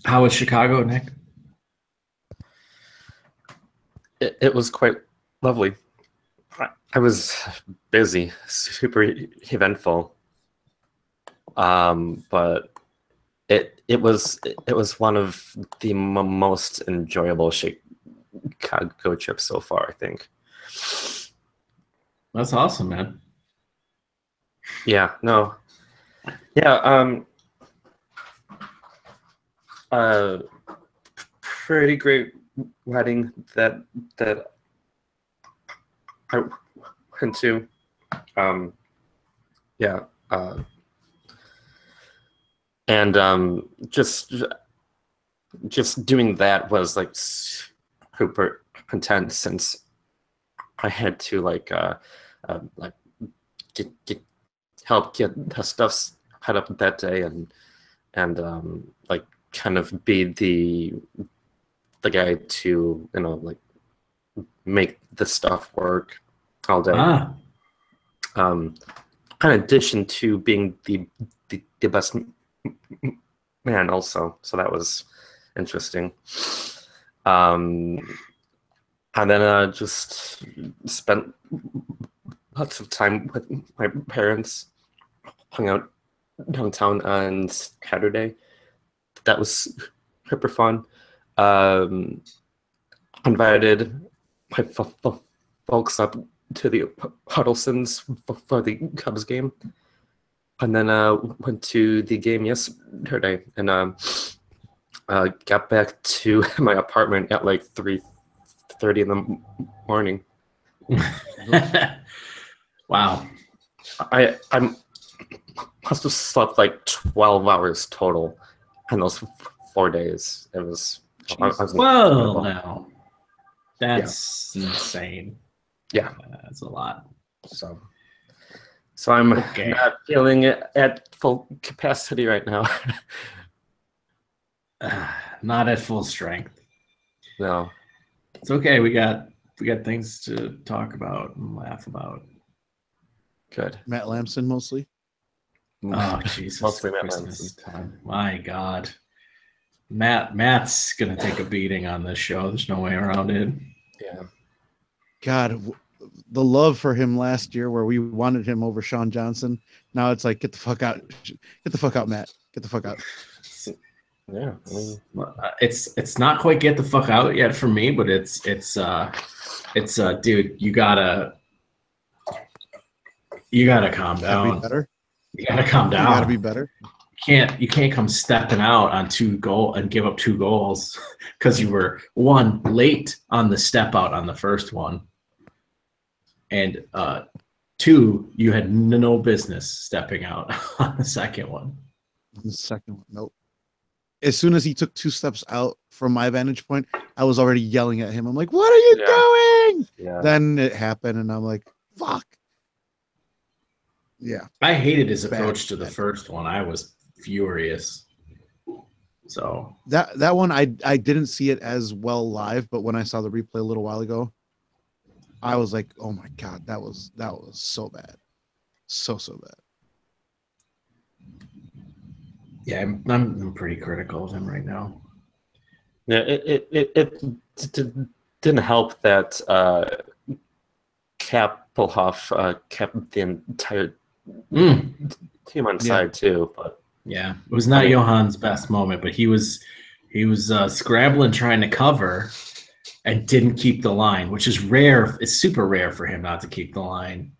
How was Chicago, Nick? It was quite lovely. I was busy, super eventful. But it was one of the most enjoyable Chicago trips so far, I think. That's awesome, man. Yeah, no. Yeah, uh pretty great wedding that I went to. Um yeah, and just doing that was like super intense since I had to like get help get the stuff set up that day and like kind of be the guy to like make the stuff work all day. Ah, Um, in addition to being the best man also, so that was interesting. Um, and then just spent lots of time with my parents, hung out downtown on Saturday. That was super fun. Um, Invited my folks up to the Huddlesons for the Cubs game, and then went to the game yesterday, and got back to my apartment at like 3:30 in the morning. wow. I must have slept like 12 hours total in those 4 days. It was I was Well, incredible. now Yeah, that's insane. yeah. That's a lot. So so I'm Okay. not feeling it at full capacity right now. Not at full strength. No, It's okay. We got things to talk about and laugh about. good. Matt Lamson mostly. Oh, Jesus, Mostly Matt Christmas Lanson. time. My God. Matt's gonna take a beating on this show. There's no way around it. Yeah. God, the love for him last year, where we wanted him over Sean Johnson. Now it's like, get the fuck out, get the fuck out, Matt, get the fuck out. Yeah. I mean, It's not quite get the fuck out yet for me, but it's dude, you gotta calm Gotta be down. better. You gotta calm You gotta be down. better. You can't come stepping out on 2 goal and give up 2 goals because you were one late on the step out on the first one, and two, you had no business stepping out on the second one. The second one, nope. As soon as he took 2 steps out from my vantage point, I was already yelling at him. I'm like, "What are you yeah. doing?" Yeah. Then it happened, and I'm like, "Fuck." Yeah, I hated his bad, approach to the bad. first one. I was furious. So That one I didn't see it as well live, but when I saw the replay a little while ago, I was like, "Oh my god, that was so bad, so bad." yeah, I'm pretty critical of him right now. Yeah. Didn't help that Kapelhoff kept the entire team on Yeah, side too. But Yeah, it was I not mean, Johan's best moment, but he was scrambling trying to cover and didn't keep the line, which is rare. It's super rare for him not to keep the line.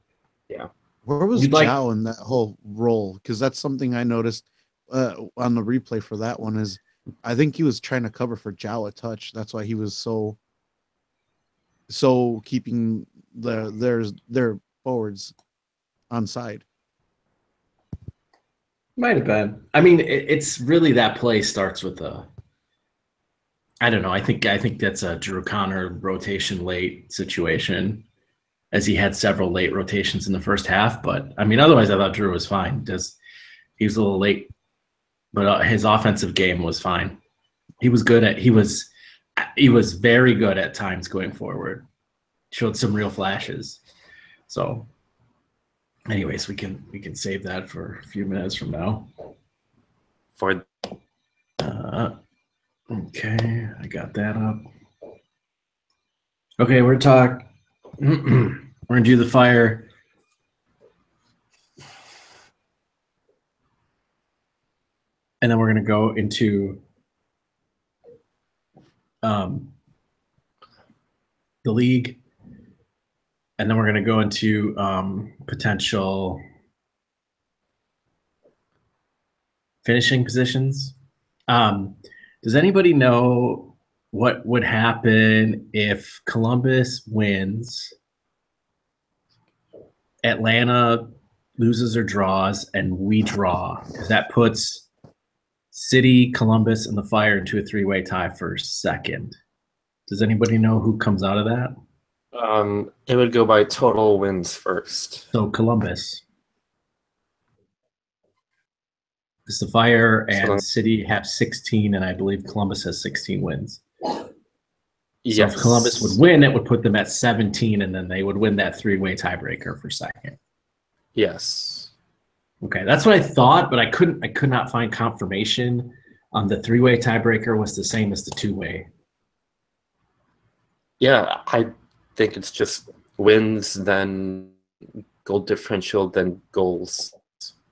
yeah. where was You'd like, Zhao in that whole role? Because that's something I noticed on the replay for that one. Is I think he was trying to cover for Zhao a touch. That's why he was so keeping their forwards on side. might have been. I mean, it's really that play starts with a. I don't know. I think that's a Drew Connor rotation late situation, as he had several late rotations in the first half. But I mean, otherwise, I thought Drew was fine. Just he was a little late, but his offensive game was fine. He was good at. He was very good at times going forward. Showed some real flashes. So, anyways, we can save that for a few minutes from now. For Uh, Okay, I got that up. Okay, we're talk. We're gonna do the fire. And then we're going to go into the league. And then we're going to go into potential finishing positions. Does anybody know what would happen if Columbus wins, Atlanta loses or draws, and we draw? Because that puts City, Columbus, and the Fire into a three-way tie for second. Does anybody know who comes out of that? It would go by total wins first. So Columbus. Because the Fire and City have 16, and I believe Columbus has 16 wins. Yes. So if Columbus would win, it would put them at 17, and then they would win that three-way tiebreaker for second. Yes. Okay, that's what I thought, but I could not find confirmation. The three-way tiebreaker was the same as the two-way. Yeah, I think it's just wins, then goal differential, then goals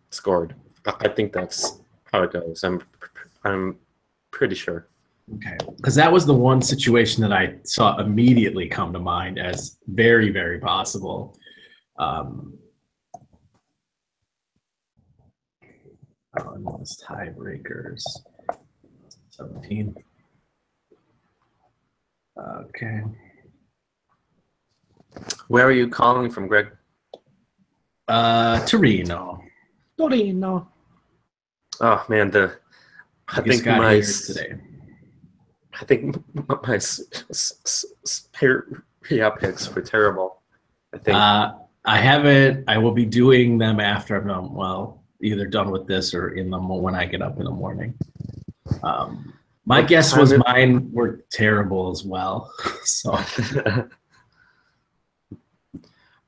scored. I think that's how it goes. I'm pretty sure. Okay, because that was the one situation that I saw immediately come to mind as very, very possible. Tiebreakers. 17. Okay. Where are you calling from, Greg? Torino. Torino. Oh man, I think got my here today. I think my picks were terrible. I think I haven't. I will be doing them after I'm done. Well, either done with this or in the when I get up in the morning. My guess was mine were terrible as well. So,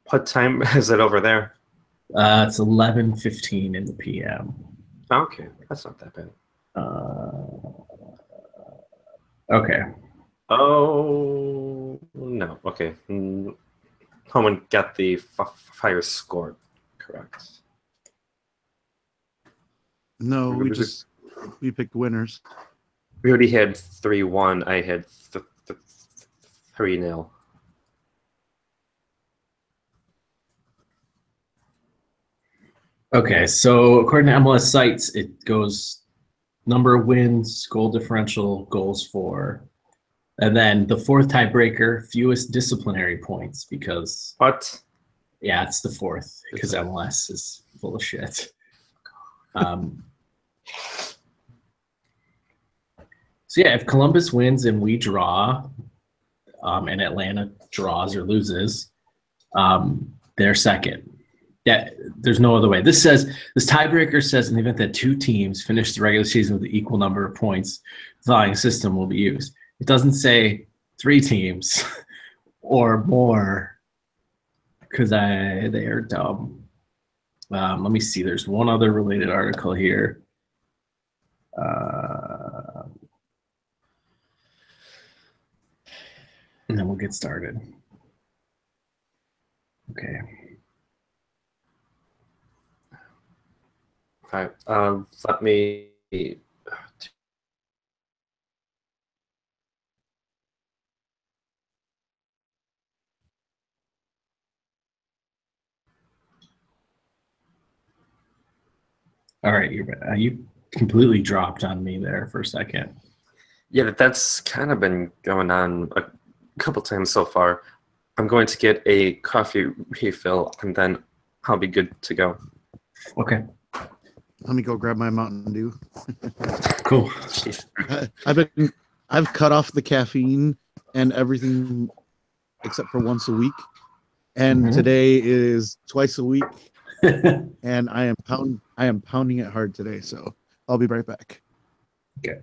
what time is it over there? It's 11:15 in the PM. Okay, that's not that bad. Okay. Oh no. Okay. Someone got the Fire score correct. No, we picked winners. We already had 3-1. I had 3-0. Okay, so according to MLS sites, it goes number of wins, goal differential, goals for, and then the fourth tiebreaker, fewest disciplinary points, because What? Yeah, it's the fourth because MLS is full of shit. So yeah, if Columbus wins and we draw, and Atlanta draws or loses, they're second. Yeah, there's no other way. This tiebreaker says in the event that two teams finish the regular season with an equal number of points, the following system will be used. It doesn't say three teams or more because they are dumb. Let me see. There's one other related article here. And then we'll get started. Okay. All right. Let me. All right, you completely dropped on me there for a second. Yeah, that's kind of been going on a couple times so far. I'm going to get a coffee refill, and then I'll be good to go. Okay. Let me go grab my Mountain Dew. Cool. I've cut off the caffeine and everything except for once a week, and today is twice a week. And I am pounding it hard today, so I'll be right back. Okay.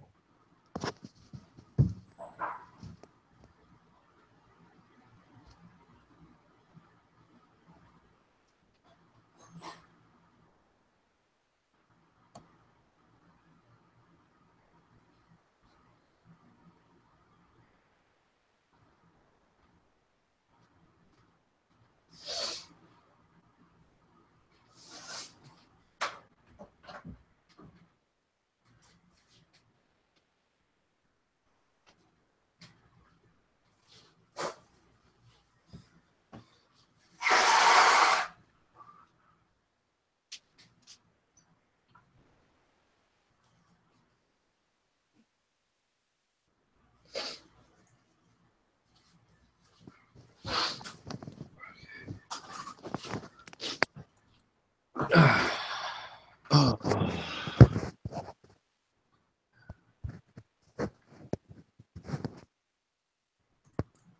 Oh.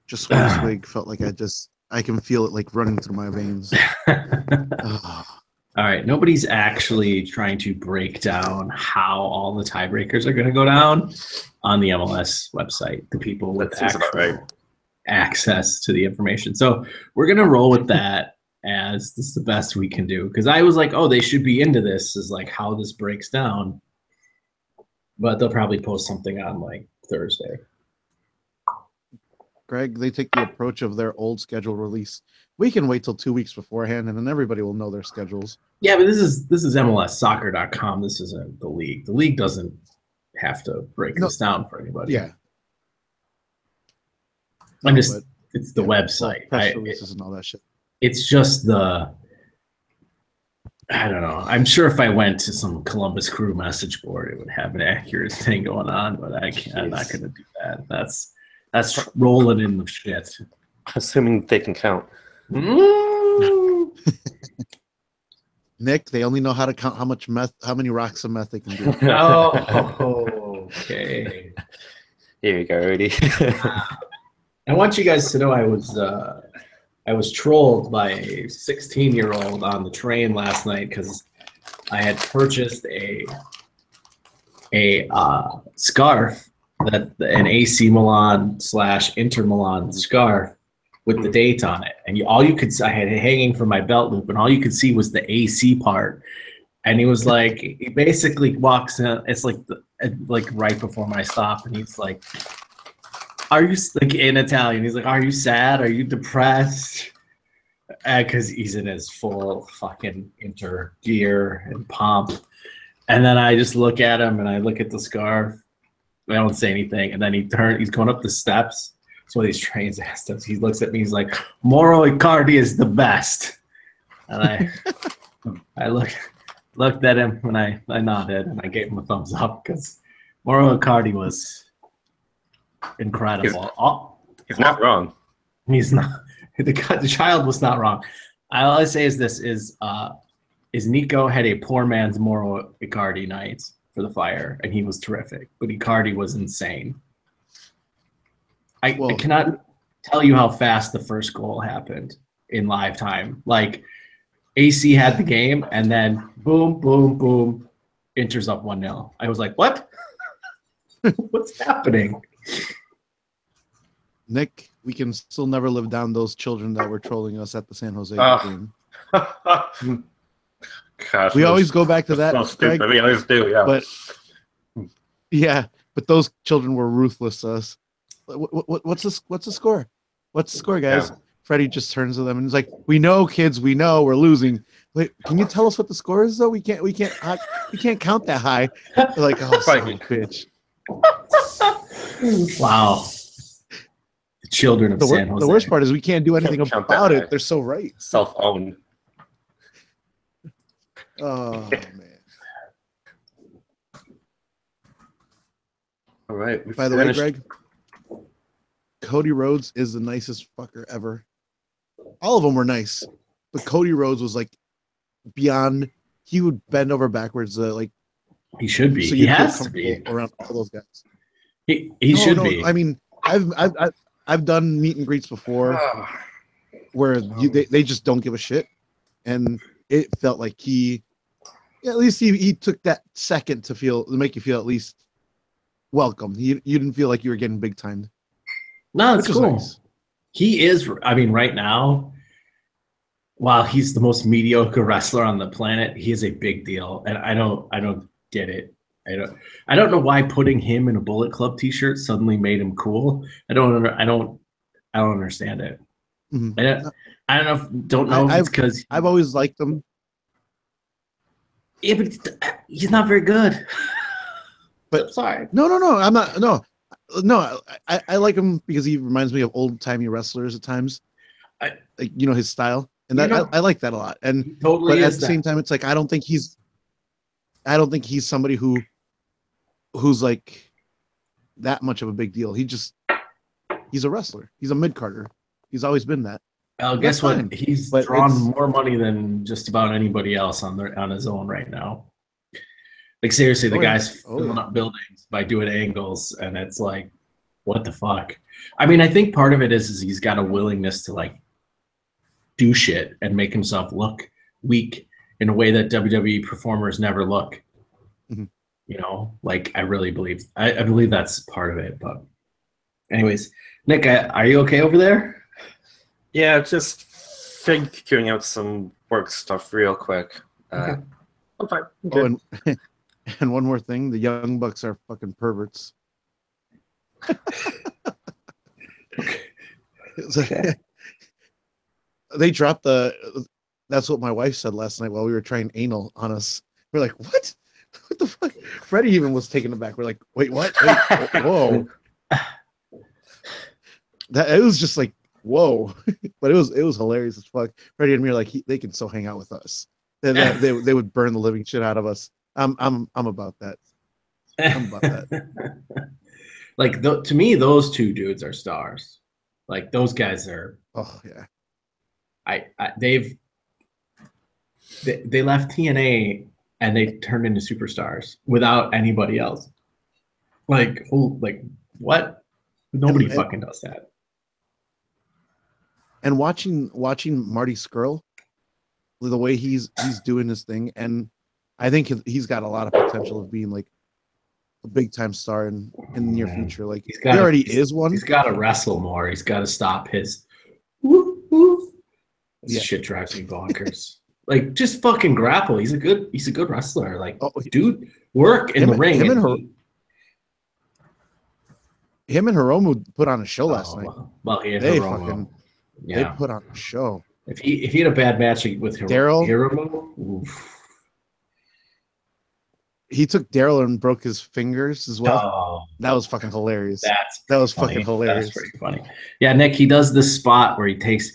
Just one swig felt like I can feel it like running through my veins. All right, nobody's actually trying to break down how all the tiebreakers are going to go down on the MLS website. The people with actual access to the information. So we're going to roll with that as this is the best we can do. Because I was like, oh, they should be into this, is like how this breaks down. But they'll probably post something on like Thursday. Greg, they take the approach of their old schedule release. We can wait till 2 weeks beforehand, and then everybody will know their schedules. Yeah, but this is MLSsoccer.com. This isn't the league. The league doesn't have to break this down for anybody. Yeah. It's the website. Press releases and all that shit. It's just I don't know. I'm sure if I went to some Columbus Crew message board, it would have an accurate thing going on, but I can't. I'm not going to do that. That's rolling in the shit. Assuming they can count. Nick, they only know how to count how many rocks of meth they can do. Oh, okay. Here you go, Rudy. I want you guys to know I was trolled by a 16-year-old on the train last night because I had purchased a scarf, an AC Milan / Inter Milan scarf with the date on it, and I had it hanging from my belt loop, and all you could see was the AC part. And he was like, he basically walks in. It's like right before my stop, and he's like, "Are you like in Italian?" He's like, "Are you sad? Are you depressed?" Because he's in his full fucking Inter gear and pomp. And then I just look at him, and I look at the scarf. I don't say anything, and then he's going up the steps. So these trains asked us. He looks at me. He's like, "Mauro Icardi is the best." And I looked at him, and I nodded, and I gave him a thumbs up because Mauro Icardi was incredible. He's not wrong. He's not. The child was not wrong. All I say is this: is Nico had a poor man's Mauro Icardi night for the Fire, and he was terrific. But Icardi was insane. I cannot tell you how fast the first goal happened in live time. Like, AC had the game, and then boom, boom, boom, Inter's up 1-0. I was like, what? What's happening? Nick, we can still never live down those children that were trolling us at the San Jose game. Gosh, we always go back to that. So stupid. We always do, yeah. But those children were ruthless to us. What's the score? What's the score, guys? Yeah. Freddie just turns to them and he's like, "We know, kids. We know we're losing. Wait, can you tell us what the score is, though? We can't count that high." They're like, "Oh, son of a bitch." Wow. The children of San Jose. The worst part is we can't do anything about it. They're so right. Self-owned. Oh man. All right. By the way, Greg, Cody Rhodes is the nicest fucker ever. All of them were nice, but Cody Rhodes was like beyond. He would bend over backwards, like he should be. So he has to be around all those guys. He should be. I mean, I've done meet and greets before, where they just don't give a shit, and it felt like at least he took that second to make you feel at least welcome. You didn't feel like you were getting big timed. No, that's cool. Nice. He is. I mean, right now, while he's the most mediocre wrestler on the planet, he is a big deal, and I don't get it. I don't know why putting him in a Bullet Club T-shirt suddenly made him cool. I don't understand it. Mm-hmm. I don't know if it's because I've always liked him. Yeah, but he's not very good. But sorry. No, I'm not. No, I like him because he reminds me of old timey wrestlers at times. His style, and that I like that a lot. And totally, but at the same time, it's like I don't think he's somebody who's like that much of a big deal. He's a wrestler. He's a mid-carder. He's always been that. Well, That's guess what? fine. He's But drawn it's more money than just about anybody else on his own right now. Like seriously, the oh yeah, guy's oh filling yeah. up buildings by doing angles, and it's like, what the fuck? I mean, I think part of it is he's got a willingness to like do shit and make himself look weak in a way that WWE performers never look. Mhm. You know, like I really believe I believe that's part of it. But anyways, Nick, are you okay over there? Yeah, just figuring out some work stuff real quick. Okay. I'm fine. I'm Oh, good. and and one more thing, the Young Bucks are fucking perverts. It's like- Okay. they dropped the. That's what my wife said last night while we were trying anal on us. We're like, what? What the fuck? Freddie even was taken aback. We're like, wait, what? Wait, whoa. That it was just like, whoa. But it was hilarious as fuck. Freddie and me are like, they can so hang out with us. They would burn the living shit out of us. I'm about that. I'm about that. Like to me, those two dudes are stars. Like those guys are. Oh yeah. They left TNA and they turned into superstars without anybody else. Like what? Nobody And fucking does that. and watching Marty Skrull, the way he's doing his thing, and I think he's got a lot of potential of being like a big time star in the near future. Like he already is one. He's got to wrestle more. He's got to stop his. Whoop, whoop. This Yeah. shit drives me bonkers. Like just fucking grapple. He's a good wrestler. Like dude, work in the ring. Him and Hiromu put on a show last night. Well, he had They Hiromu. fucking Yeah. they put on a show. If he had a bad match with Hiromu, oof. He took Daryl and broke his fingers as well. Oh, that was fucking hilarious. That was fucking hilarious. That's pretty funny. Yeah, Nick, he does this spot where he takes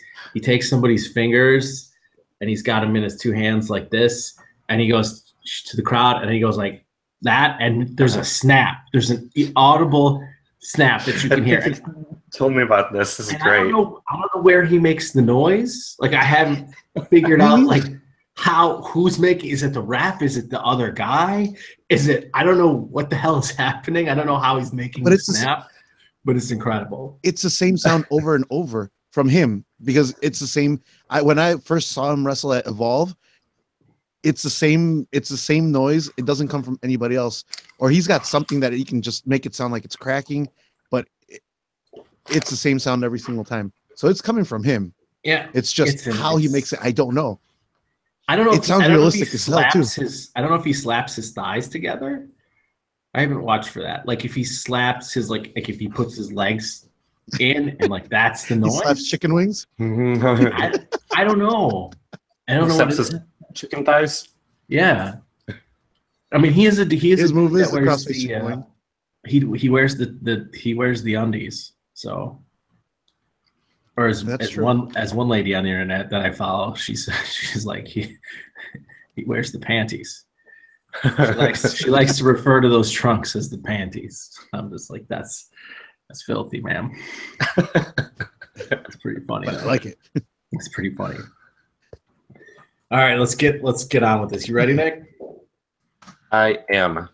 somebody's fingers and he's got them in his two hands like this, and he goes to the crowd and he goes like that, and there's a snap. There's an audible snap that you can hear. Told me about this. This is great. I don't know where he makes the noise. Like I haven't figured out like who's making. Is it the ref? Is it the other guy? Is it? I don't know what the hell is happening. I don't know how he's making the snap, but it's incredible. It's the same sound over and over from him because it's the same. When I first saw him wrestle at Evolve, it's the same noise. It doesn't come from anybody else, or he's got something that he can just make it sound like it's cracking, but it's the same sound every single time. So it's coming from him. Yeah, it's just how he makes it. I don't know. I don't know. It sounds realistic as hell too. I don't know if he slaps his thighs together. I haven't watched for that. Like if he slaps his like if he puts his legs in and like that's the noise. He slaps chicken wings. I don't know. I don't know what it is. Chicken thighs. Yeah, I mean he is his move is the crossface. He wears the undies. So, or as one lady on the internet that I follow, she's like he wears the panties. She likes to refer to those trunks as the panties. I'm just like that's filthy, ma'am. It's pretty funny. But I like it. It's pretty funny. All right, let's get on with this. You ready, Nick? I am.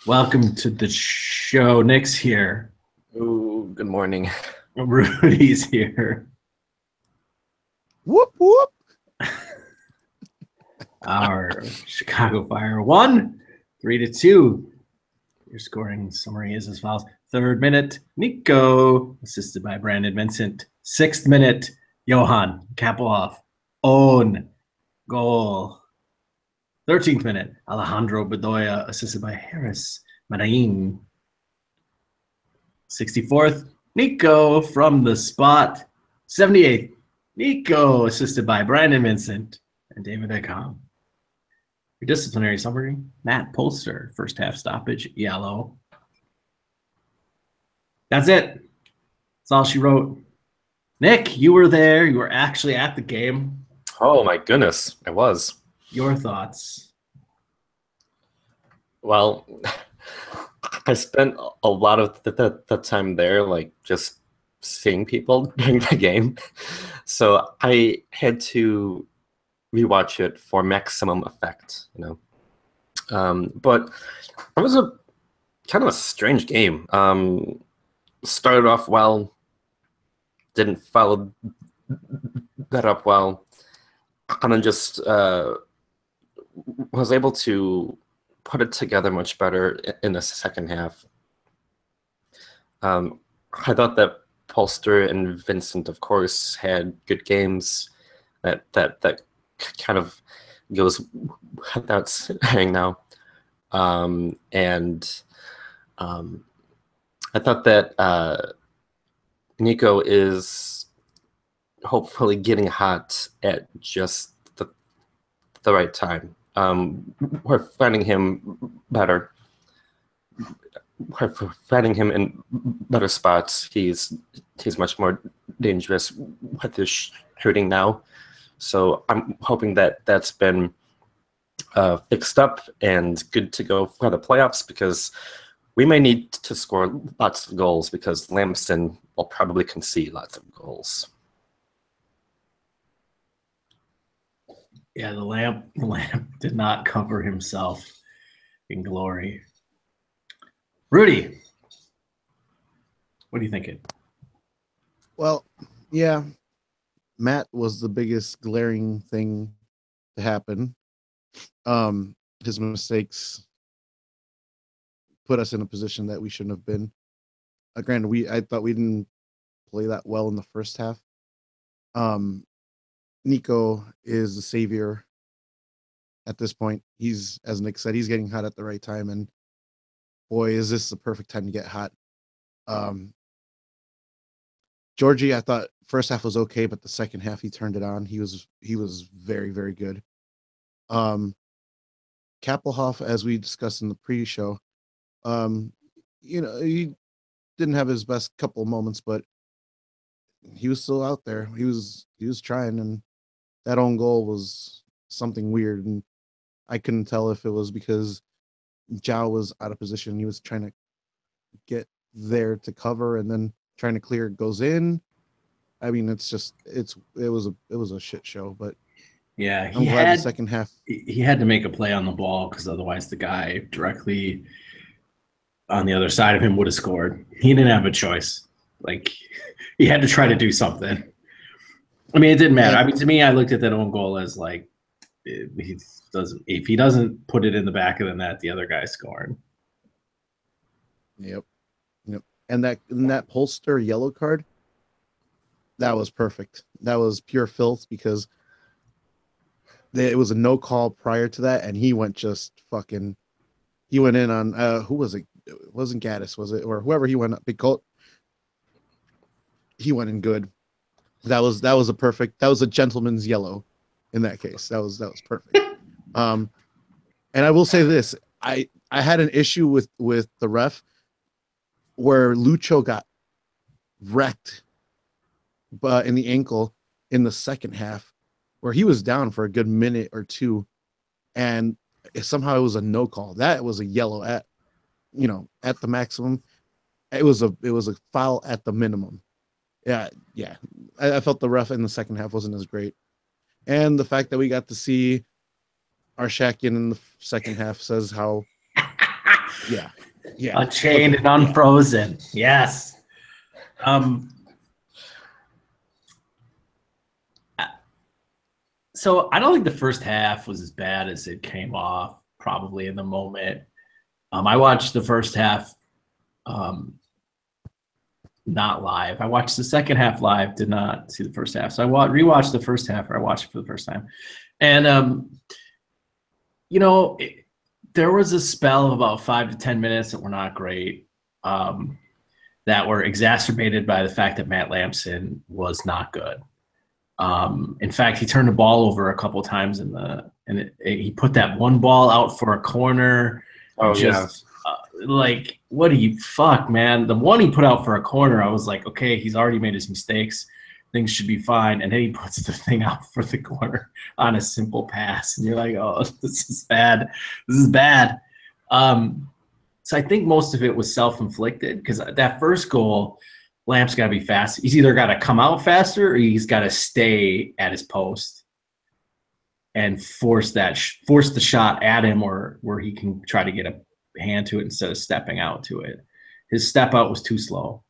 Welcome to the show. Nick's here. Ooh, good morning. Rudy's here. Whoop whoop. Our Chicago Fire won 3-2. Your scoring summary is as follows. 3rd minute, Nico, assisted by Brandon Vincent. 6th minute, Johan Kapelhoff, own goal. 13th minute, Alejandro Bedoya, assisted by Harris Marain. 64th, Nico from the spot. 78th, Nico, assisted by Brandon Vincent and David Eckham. Your disciplinary summary, Matt Polster, first half stoppage, yellow. That's it. That's all she wrote. Nick, you were there. You were actually at the game. Oh, my goodness. I was. Your thoughts? Well, I spent a lot of the time there, like just seeing people during the game. So I had to rewatch it for maximum effect, you know. But it was a kind of a strange game. Started off well, didn't follow that up well, and then just was able to put it together much better in the second half. I thought that Polster and Vincent, of course, had good games. That kind of goes without saying now. And I thought that Nico is hopefully getting hot at just the right time. We're finding him better. We're finding him in better spots. He's much more dangerous with his shooting now. So I'm hoping that that's been fixed up and good to go for the playoffs, because we may need to score lots of goals, because Lamson will probably concede lots of goals. Yeah, the lamp did not cover himself in glory. Rudy, what are you thinking? Well, yeah, Matt was the biggest glaring thing to happen. His mistakes put us in a position that we shouldn't have been. Granted, I thought we didn't play that well in the first half. Nico is the savior at this point. He's, as Nick said, he's getting hot at the right time, and boy, is this the perfect time to get hot. Georgie, I thought first half was okay, but the second half he turned it on. He was very, very good. Kappelhoff, as we discussed in the pre-show, he didn't have his best couple moments, but he was still out there. He was trying, and that own goal was something weird, and I couldn't tell if it was because Zhao was out of position. He was trying to get there to cover, and then trying to clear goes in. I mean, it was a shit show, but yeah, I'm glad the second half he had to make a play on the ball, because otherwise the guy directly on the other side of him would have scored. He didn't have a choice. Like, he had to try to do something. I mean, it didn't matter. I mean, to me, I looked at that own goal as like, if he doesn't put it in the back of the net, the other guy's scoring. Yep. And that Polster yellow card, that was perfect. That was pure filth, because it was a no call prior to that, and he went he went in on who was it? It wasn't Gaddis, was it? Or whoever he went up. He went in good. That was a gentleman's yellow in that case. That was perfect. And I will say this, I had an issue with the ref where Lucho got wrecked but in the ankle in the second half, where he was down for a good minute or two, and somehow it was a no call. That was a yellow at the maximum. It was a foul at the minimum. Yeah. I felt the ref in the second half wasn't as great, and the fact that we got to see Arshakian in the second half says how, yeah, Unchained and unfrozen. Yes. So I don't think the first half was as bad as it came off, probably in the moment. I watched the first half not live. I watched the second half live, did not see the first half. So I rewatched the first half, or I watched it for the first time. And, there was a spell of about 5 to 10 minutes that were not great, that were exacerbated by the fact that Matt Lamson was not good. In fact, he turned the ball over a couple times he put that one ball out for a corner. Oh, yeah. Like, what do you fuck, man? The one he put out for a corner, I was like, okay, he's already made his mistakes. Things should be fine. And then he puts the thing out for the corner on a simple pass. And you're like, oh, this is bad. This is bad. So I think most of it was self-inflicted because that first goal, Lamp's got to be fast. He's either got to come out faster or he's got to stay at his post and force the shot at him, or where he can try to get a hand to it instead of stepping out to it. His step out was too slow.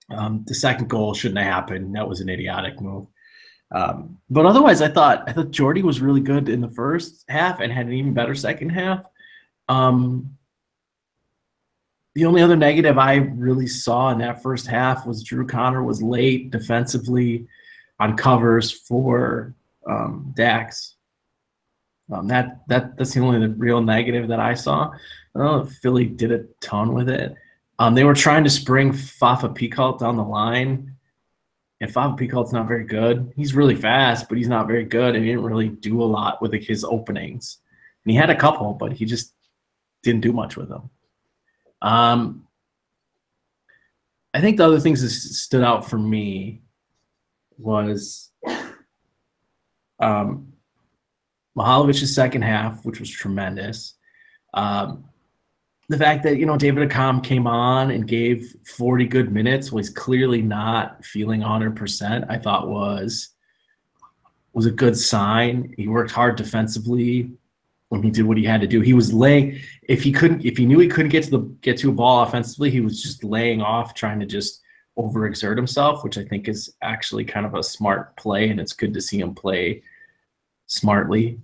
The second goal shouldn't have happened. That was an idiotic move. But otherwise, I thought Jordy was really good in the first half and had an even better second half. The only other negative I really saw in that first half was Drew Connor was late defensively on covers for Dax. That's the only real negative that I saw. I don't know if Philly did a ton with it. They were trying to spring Fafa Picault down the line, and Fafa Picault's not very good. He's really fast, but he's not very good, and he didn't really do a lot with his openings. And he had a couple, but he just didn't do much with them. I think the other things that stood out for me was Mihalovic's second half, which was tremendous. The fact that, David Accam came on and gave 40 good minutes, was clearly not feeling 100%, I thought was a good sign. He worked hard defensively when he did what he had to do. He was laying, if he knew he couldn't get to a ball offensively, he was just laying off, trying to just overexert himself, which I think is actually kind of a smart play, and it's good to see him play smartly.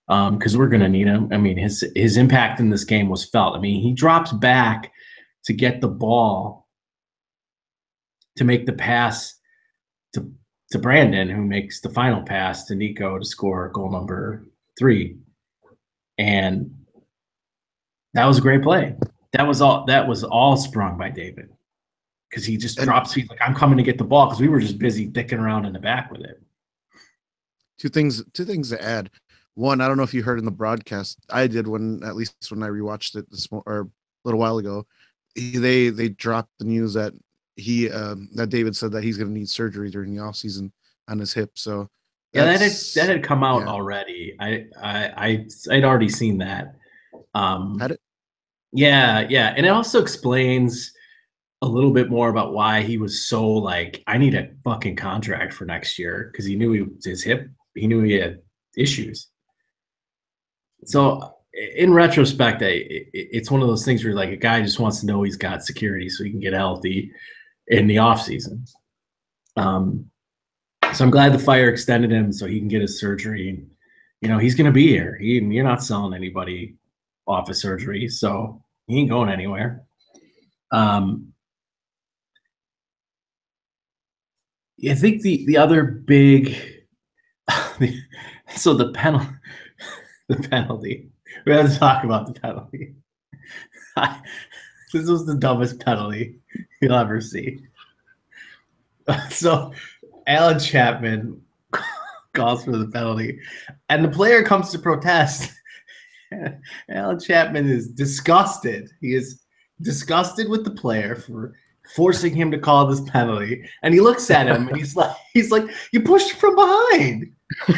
Because we're going to need him. I mean, his impact in this game was felt. I mean, he drops back to get the ball to make the pass to Brandon, who makes the final pass to Nico to score goal number 3. And that was a great play. That was all sprung by David, because he just drops. He's like, I'm coming to get the ball, because we were just busy dicking around in the back with it. Two things to add. One, I don't know if you heard in the broadcast. I did when I rewatched it a little while ago. They dropped the news that that David said that he's going to need surgery during the offseason on his hip. So yeah, that had come out already. I'd already seen that. Had it? Yeah, and it also explains a little bit more about why he was so like, I need a fucking contract for next year, because he knew his hip. He knew he had issues. So in retrospect, it's one of those things where like a guy just wants to know he's got security so he can get healthy in the off season. So I'm glad the Fire extended him so he can get his surgery. He's going to be here. You're not selling anybody off of surgery, so he ain't going anywhere. I think the other big so the penalty. We have to talk about the penalty. This was the dumbest penalty you'll ever see. So Alan Chapman calls for the penalty, and the player comes to protest. Alan Chapman is disgusted. He is disgusted with the player for forcing him to call this penalty, and he looks at him and he's like, you pushed from behind.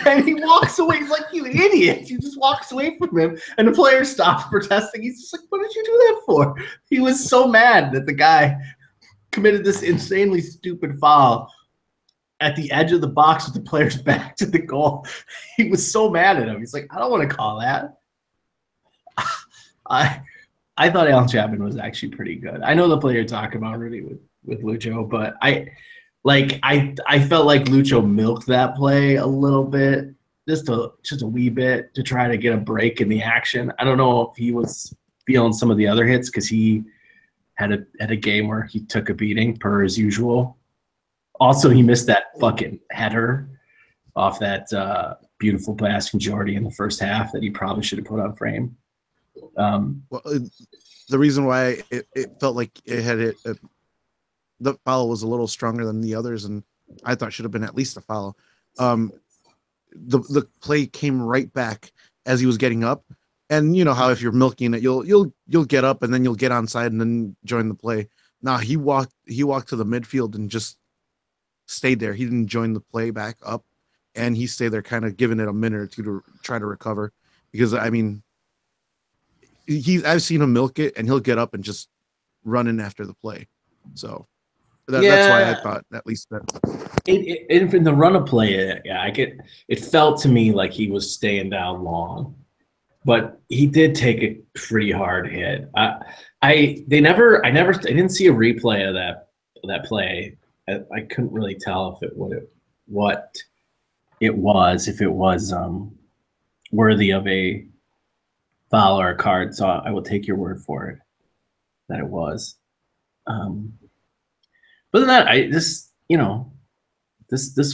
And he walks away. He's like, you idiot. He just walks away from him, and the player stops protesting. He's just like, what did you do that for? He was so mad that the guy committed this insanely stupid foul at the edge of the box with the player's back to the goal. He was so mad at him. He's like, I don't want to call that. I thought Alan Chapman was actually pretty good. I know the player you're talking about really with Lucho, but I felt like Lucho milked that play a little bit, just a wee bit, to try to get a break in the action. I don't know if he was feeling some of the other hits, because he had a game where he took a beating per his usual. Also, he missed that fucking header off that beautiful pass from Jordy in the first half that he probably should have put on frame. The reason why it felt like it had the foul was a little stronger than the others, and I thought should have been at least a foul. The play came right back as he was getting up, and you know how if you're milking it, you'll get up and then you'll get onside and then join the play. Now he walked to the midfield and just stayed there. He didn't join the play back up, and he stayed there, kind of giving it a minute or two to try to recover. Because I mean, I've seen him milk it, and he'll get up and just run in after the play. So that's why I thought at least that. In the run of play, yeah, it felt to me like he was staying down long, but he did take a pretty hard hit. I didn't see a replay of that play. I couldn't really tell if what it was, if it was worthy of a foul or a card. So I will take your word for it that it was. But than that, this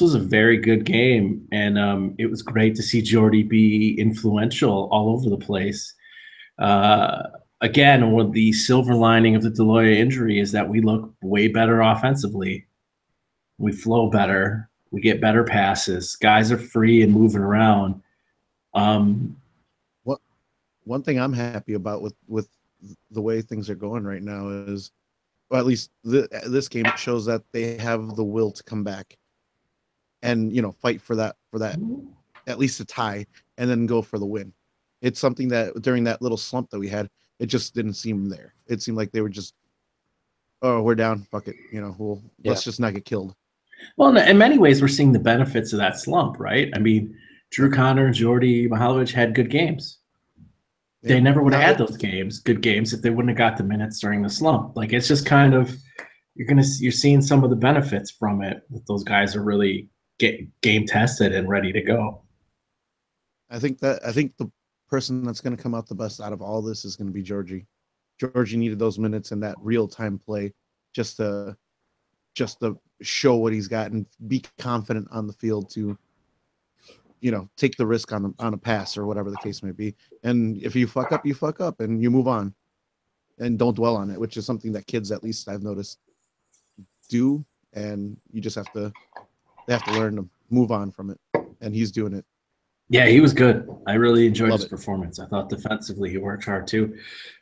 was a very good game, and it was great to see Jordy be influential all over the place. Again, with the silver lining of the Deloya injury is that we look way better offensively. We flow better. We get better passes. Guys are free and moving around. One thing I'm happy about with the way things are going right now is, well, at least this game, it shows that they have the will to come back and fight for that at least a tie, and then go for the win. It's something that during that little slump that we had, it just didn't seem there. It seemed like they were just, oh, we're down, fuck it, let's just not get killed. Well, in many ways, we're seeing the benefits of that slump, right? I mean, Drew Connor, Jordy Mihalovic had good games. They never would have had those good games, if they wouldn't have got the minutes during the slump. Like, it's just kind of, you're seeing some of the benefits from it. Those guys are really game tested and ready to go. I think the person that's going to come out the best out of all this is going to be Georgie. Georgie needed those minutes and that real time play just to show what he's got and be confident on the field to, take the risk on a pass or whatever the case may be. And if you fuck up and you move on and don't dwell on it, which is something that kids, at least I've noticed, do. And you just they have to learn to move on from it. And he's doing it. Yeah, he was good. I really enjoyed his performance. I thought defensively he worked hard too.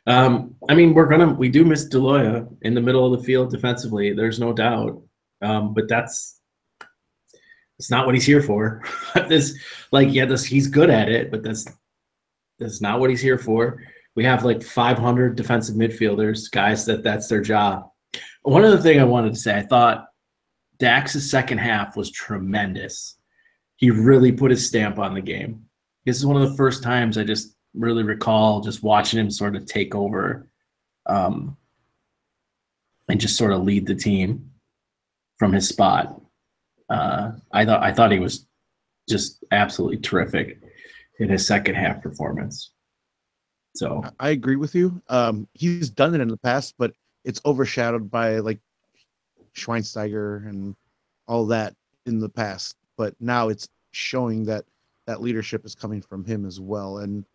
I mean, we do miss Deloya in the middle of the field defensively. There's no doubt. But it's not what he's here for. He's good at it, but that's not what he's here for. We have like 500 defensive midfielders, guys that's their job. One other thing I wanted to say, I thought Dax's second half was tremendous. He really put his stamp on the game. This is one of the first times I just really recall just watching him sort of take over and just sort of lead the team from his spot. I thought he was just absolutely terrific in his second half performance. So I agree with you. He's done it in the past, but it's overshadowed by like Schweinsteiger and all that in the past. But now it's showing that leadership is coming from him as well, and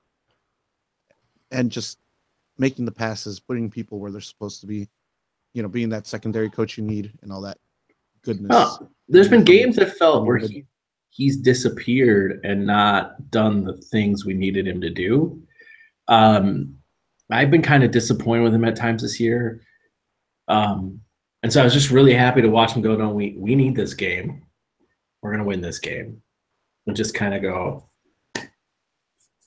just making the passes, putting people where they're supposed to be, being that secondary coach you need and all that goodness. There's been games that felt where he's disappeared and not done the things we needed him to do. I've been kind of disappointed with him at times this year. And so I was just really happy to watch him go, no, we need this game. We're going to win this game. And just kind of go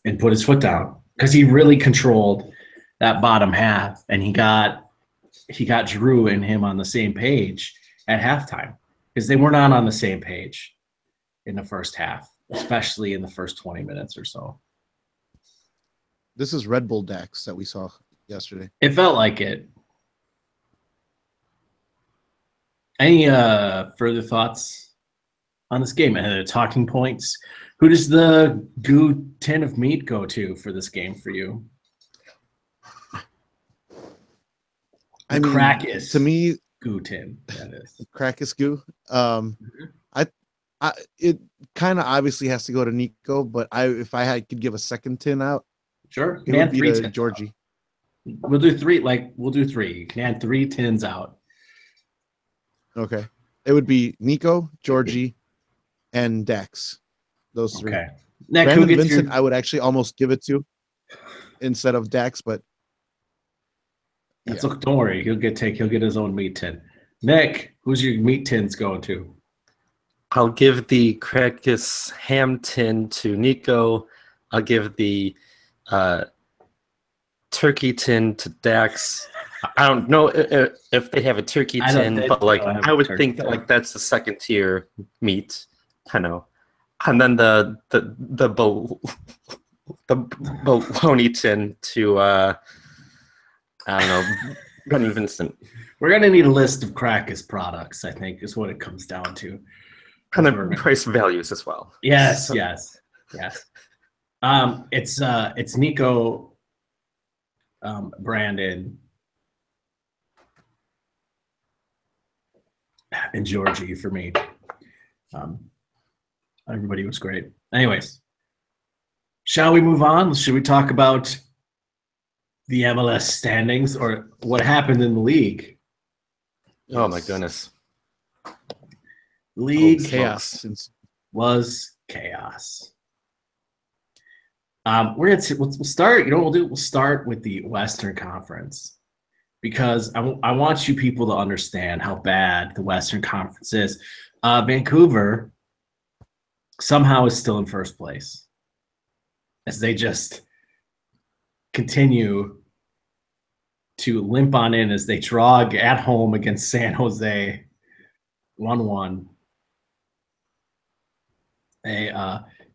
and put his foot down. Because he really controlled that bottom half. And he got Drew and him on the same page at halftime. Because they were not on the same page in the first half, especially in the first 20 minutes or so. This is Red Bull Dax that we saw yesterday. It felt like it. Any further thoughts on this game? Any other talking points? Who does the goo tin of meat go to for this game for you? Krakus. To me, goo tin. That is Krakus goo. It kind of obviously has to go to Nico, but if I could give a second tin out, sure, it would be to Georgie. We'll do three. We'll do three. You can add 3 tins out. Okay, it would be Nico, Georgie, and Dax. Those 3. Okay. Nick, Brandon Vincent, I would actually almost give it to instead of Dax, but don't worry, he'll get his own meat tin. Nick, who's your meat tins going to? I'll give the Krakus ham tin to Nico. I'll give the turkey tin to Dax. I don't know if they have a turkey tin, but like I would think that like that's the second tier meat, kind of, and then the bologna tin to I don't know, Benny Vincent. We're gonna need a list of Crackus products, I think, is what it comes down to. And then price values as well. Yes, so. yes. It's Nico branded and Georgie for me. Everybody was great. Anyways, shall we move on? Should we talk about the MLS standings or what happened in the league? Oh my goodness. League chaos was chaos. We'll start. You know what we'll do? We'll start with the Western Conference because I want you people to understand how bad the Western Conference is. Vancouver somehow is still in first place as they just continue to limp on in as they draw at home against San Jose 1-1.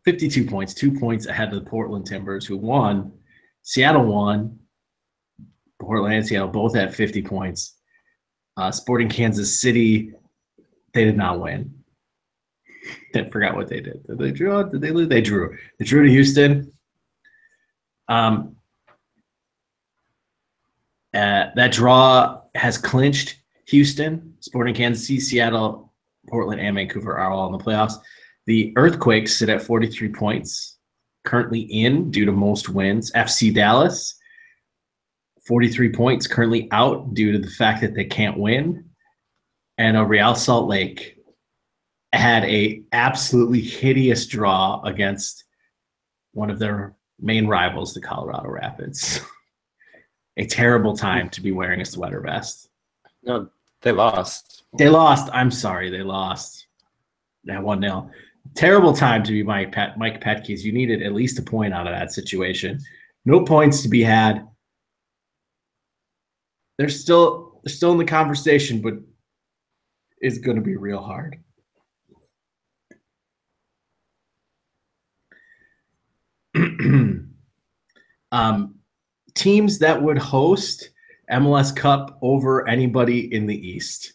52 points, 2 points ahead of the Portland Timbers, who won. Seattle won. Portland and Seattle both at 50 points. Sporting Kansas City, they did not win. I forgot what they did. Did they draw? Did they lose? They drew. They drew to Houston. That draw has clinched Houston, Sporting Kansas City, Seattle, Portland, and Vancouver are all in the playoffs. The Earthquakes sit at 43 points, currently in due to most wins. FC Dallas, 43 points, currently out due to the fact that they can't win. And Real Salt Lake had a absolutely hideous draw against one of their main rivals, the Colorado Rapids. A terrible time to be wearing a sweater vest. No, they lost. They lost. I'm sorry, they lost. That 1-0. Terrible time to be Mike Petke's. You needed at least a point out of that situation. No points to be had. They're still in the conversation, but it's going to be real hard. Teams that would host MLS Cup over anybody in the East.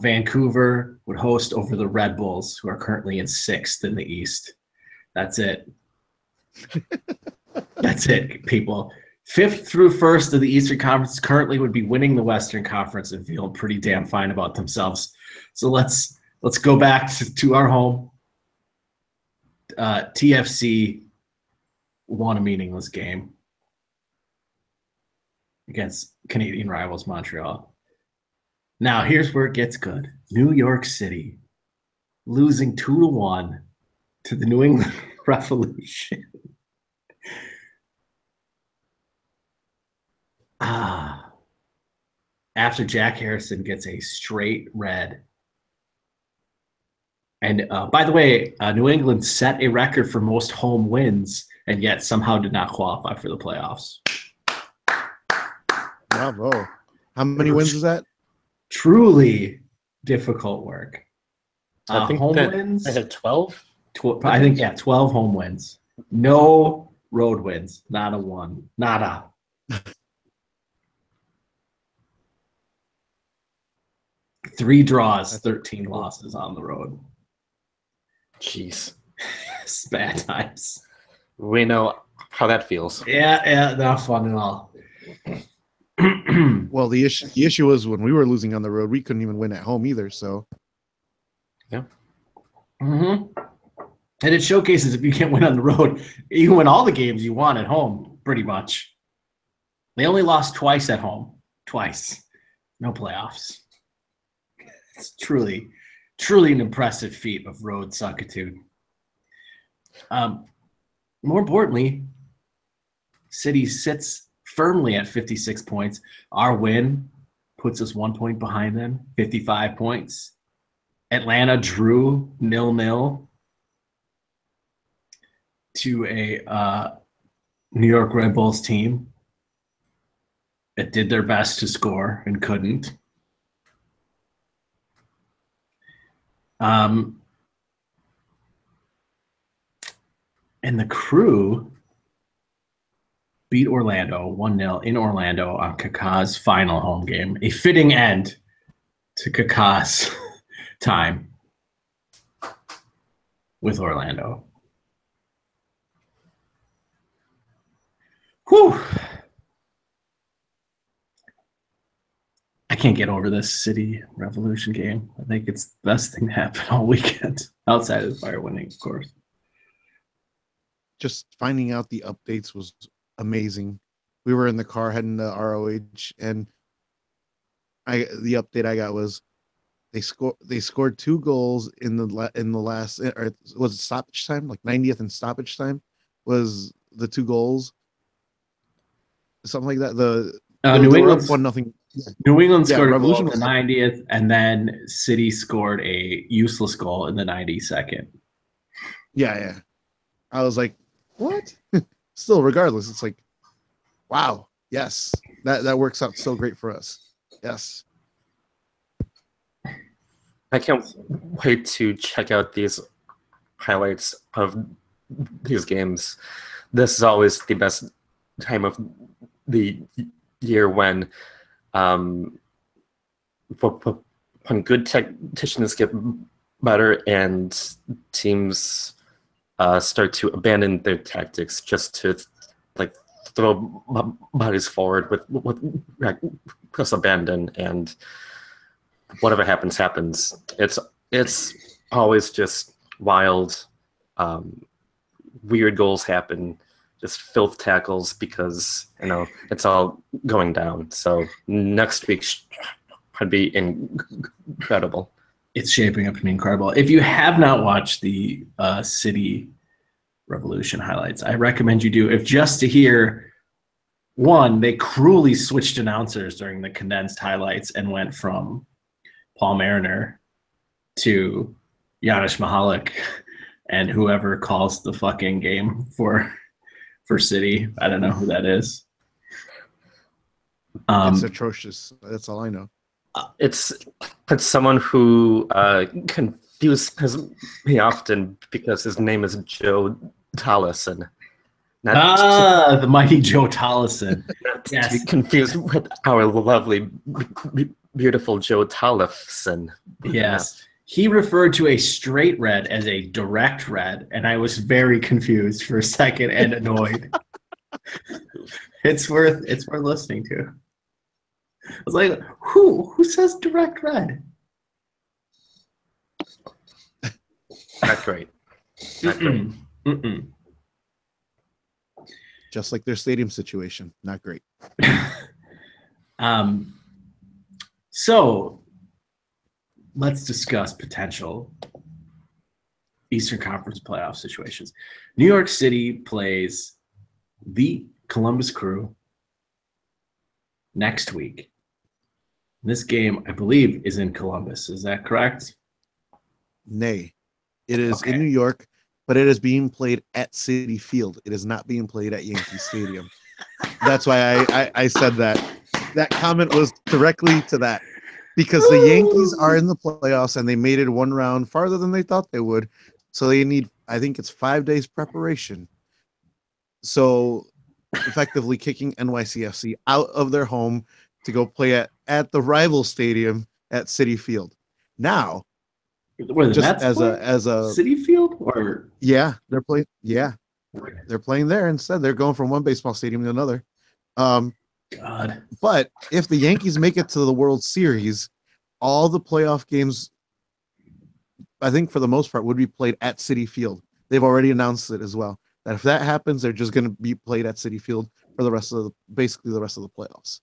Vancouver would host over the Red Bulls, who are currently in 6th in the East. That's it. That's it, people. 5th through 1st of the Eastern Conference currently would be winning the Western Conference and feeling pretty damn fine about themselves. So let's go back to our home. TFC won a meaningless game against Canadian rivals Montreal. Now, here's where it gets good. New York City losing 2-1 to the New England Revolution. After Jack Harrison gets a straight red. And by the way, New England set a record for most home wins and yet somehow did not qualify for the playoffs. Bravo. How many wins is that? Truly difficult work. I think home that wins. I had 12. I think 12 home wins. No road wins. Not a one. Nada. Three draws, 13 losses on the road. Jeez. It's bad times. We know how that feels. Yeah, not fun at all. Well, the issue was when we were losing on the road, we couldn't even win at home either. So, yeah. And it showcases if you can't win on the road, you can win all the games you want at home, pretty much. They only lost twice at home. Twice. No playoffs. It's truly an impressive feat of road suckitude. More importantly, City sits firmly at 56 points. Our win puts us 1 point behind them, 55 points. Atlanta drew 0-0 to a New York Red Bulls team It did their best to score and couldn't. And the Crew beat Orlando 1-0 in Orlando on Kaká's final home game. A fitting end to Kaká's time with Orlando. Whew. I can't get over this City Revolution game. I think it's the best thing to happen all weekend, outside of the Fire winning, of course. Just finding out the updates was amazing. We were in the car heading to ROH, and the update I got was they scored 2 goals in the last, or was it stoppage time, like 90th and stoppage time was the 2 goals, something like that. New England 1-0. New England scored Revolution a goal in the 90th, and then City scored a useless goal in the 92nd. Yeah. I was like, what? Still, regardless, it's like, wow, yes, that works out so great for us. Yes. I can't wait to check out these highlights of these games. This is always the best time of the year when good technicians get better and teams start to abandon their tactics just to like throw bodies forward with reckless abandon, and whatever happens. It's always just wild. Weird goals happen, just filth tackles, because it's all going down. So next week should be incredible. It's shaping up to be incredible. If you have not watched the City Revolution highlights, I recommend you do. If just to hear, one, they cruelly switched announcers during the condensed highlights and went from Paul Mariner to Janusz Mihalik and whoever calls the fucking game for City. I don't know who that is. It's atrocious. That's all I know. It's someone who confuses me often because his name is Joe Tollison. The mighty Joe Tollison. Yes. To be confused with our lovely, beautiful Joe Tollison. Yes. He referred to a straight red as a direct red, and I was very confused for a second and annoyed. It's worth listening to. I was like, who says direct red? Not great. Not great. Just like their stadium situation, not great. So let's discuss potential Eastern Conference playoff situations. New York City plays the Columbus Crew next week. This game, I believe, is in Columbus. Is that correct? Nay. It is in New York, but it is being played at Citi Field. It is not being played at Yankee Stadium. That's why I said that. That comment was directly to that. Because the Yankees are in the playoffs and they made it one round farther than they thought they would. So they need, I think it's 5 days preparation. So effectively kicking NYCFC out of their home to go play at the rival stadium at Citi Field. Now, just as a Citi Field, or they're playing there instead. They're going from one baseball stadium to another. God. But if the Yankees make it to the World Series, all the playoff games, I think for the most part, would be played at Citi Field. They've already announced it as well. That if that happens, they're just going to be played at Citi Field for the rest of the playoffs.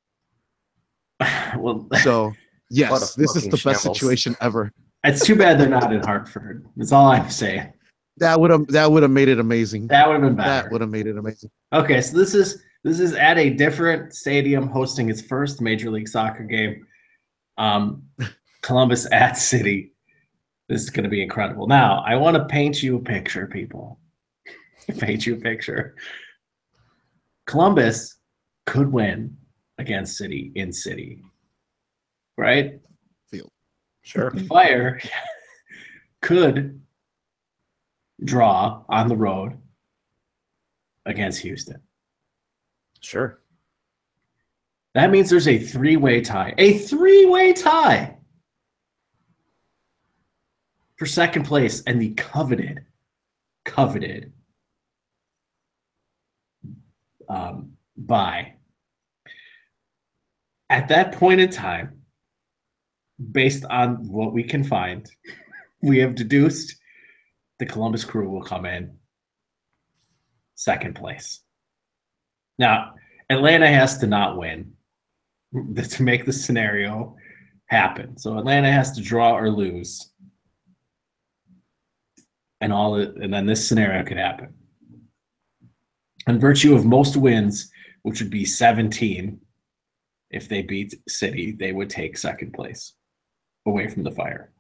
Well, so yes, this is the best situation ever. It's too bad they're not in Hartford. That's all I'm saying. That would have made it amazing. That would have been better. That would have made it amazing. Okay, so this is at a different stadium hosting its first Major League Soccer game. Columbus at City. This is going to be incredible. Now, I want to paint you a picture, people. Paint you a picture. Columbus could win against City in City, right? Field. Sure. The Fire could draw on the road against Houston. Sure. That means there's a three-way tie. A three-way tie for second place and the coveted bye. At that point in time, based on what we can find, we have deduced the Columbus Crew will come in second place. Now, Atlanta has to not win to make the scenario happen. So Atlanta has to draw or lose. And then this scenario could happen. In virtue of most wins, which would be 17, if they beat City, they would take second place away from the Fire.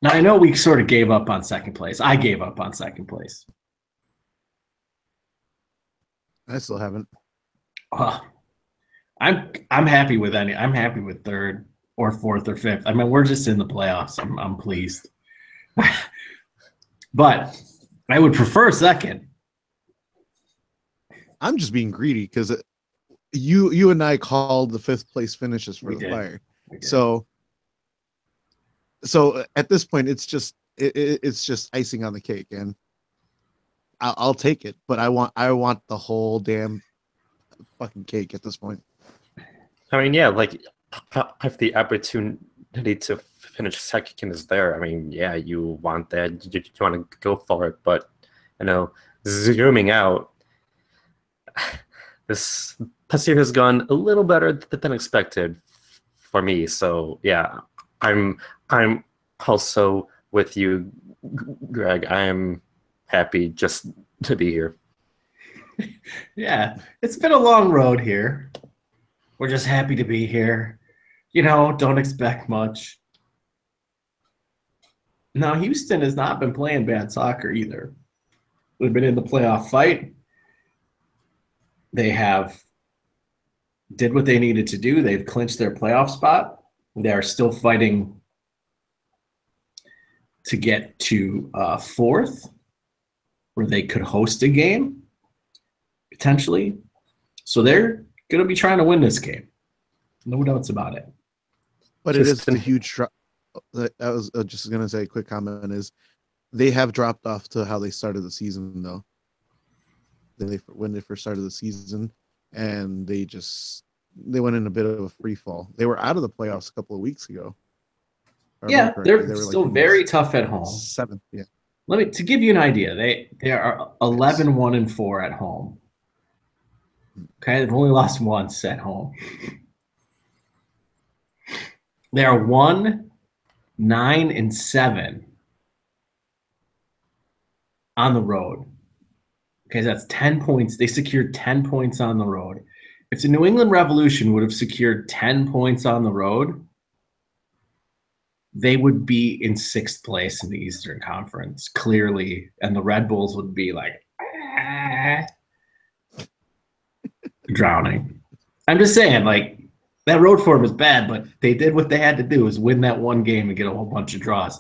Now, I know we sort of gave up on second place. I gave up on second place. I still haven't. I'm happy with any. I'm happy with third or fourth or fifth. I mean, we're just in the playoffs. I'm pleased. But I would prefer second. I'm just being greedy because you and I called the fifth place finishes for the Fire. So at this point, it's just icing on the cake, and I'll take it. But I want the whole damn fucking cake at this point. I mean, yeah, like if the opportunity to finish second is there, I mean, yeah, you want that. You want to go for it, but zooming out, this year has gone a little better than expected for me. So yeah, I'm also with you, Greg. I am happy just to be here. Yeah, it's been a long road here. We're just happy to be here. Don't expect much. Now, Houston has not been playing bad soccer either. They've been in the playoff fight. They have did what they needed to do. They've clinched their playoff spot. They are still fighting to get to fourth, where they could host a game, potentially. So they're going to be trying to win this game. No doubts about it. But it is a huge drop. I was just going to say a quick comment is they have dropped off to how they started the season, though. When they first started the season, and they went in a bit of a free fall. They were out of the playoffs a couple of weeks ago. Yeah, they're still very tough at home. Seventh, yeah. To give you an idea, they are 11-1-4 at home. Okay, they've only lost once at home. They are 1-9-7 on the road. Okay, that's 10 points. They secured 10 points on the road. If the New England Revolution would have secured 10 points on the road, they would be in sixth place in the Eastern Conference, clearly. And the Red Bulls would be like, drowning. I'm just saying, that road form is bad, but they did what they had to do, is win that one game and get a whole bunch of draws.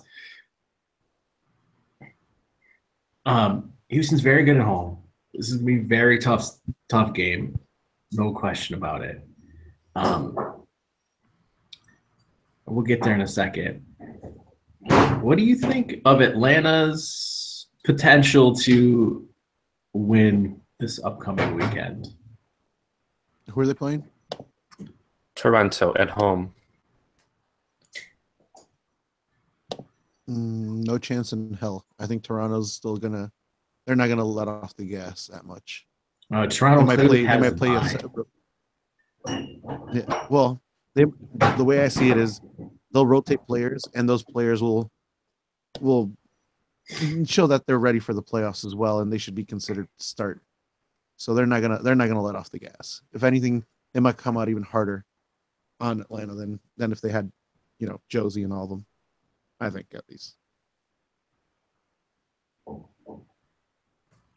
Houston's very good at home. This is going to be a very tough game. No question about it. We'll get there in a second. What do you think of Atlanta's potential to win this upcoming weekend? Who are they playing? Toronto at home. No chance in hell. I think Toronto's still gonna. They're not gonna let off the gas that much. Toronto might play. They might play. Yeah, well, the way I see it is, they'll rotate players, and those players will show that they're ready for the playoffs as well, and they should be considered to start. So they're not gonna let off the gas. If anything, they might come out even harder on Atlanta than if they had, Josie and all of them. I think, at least.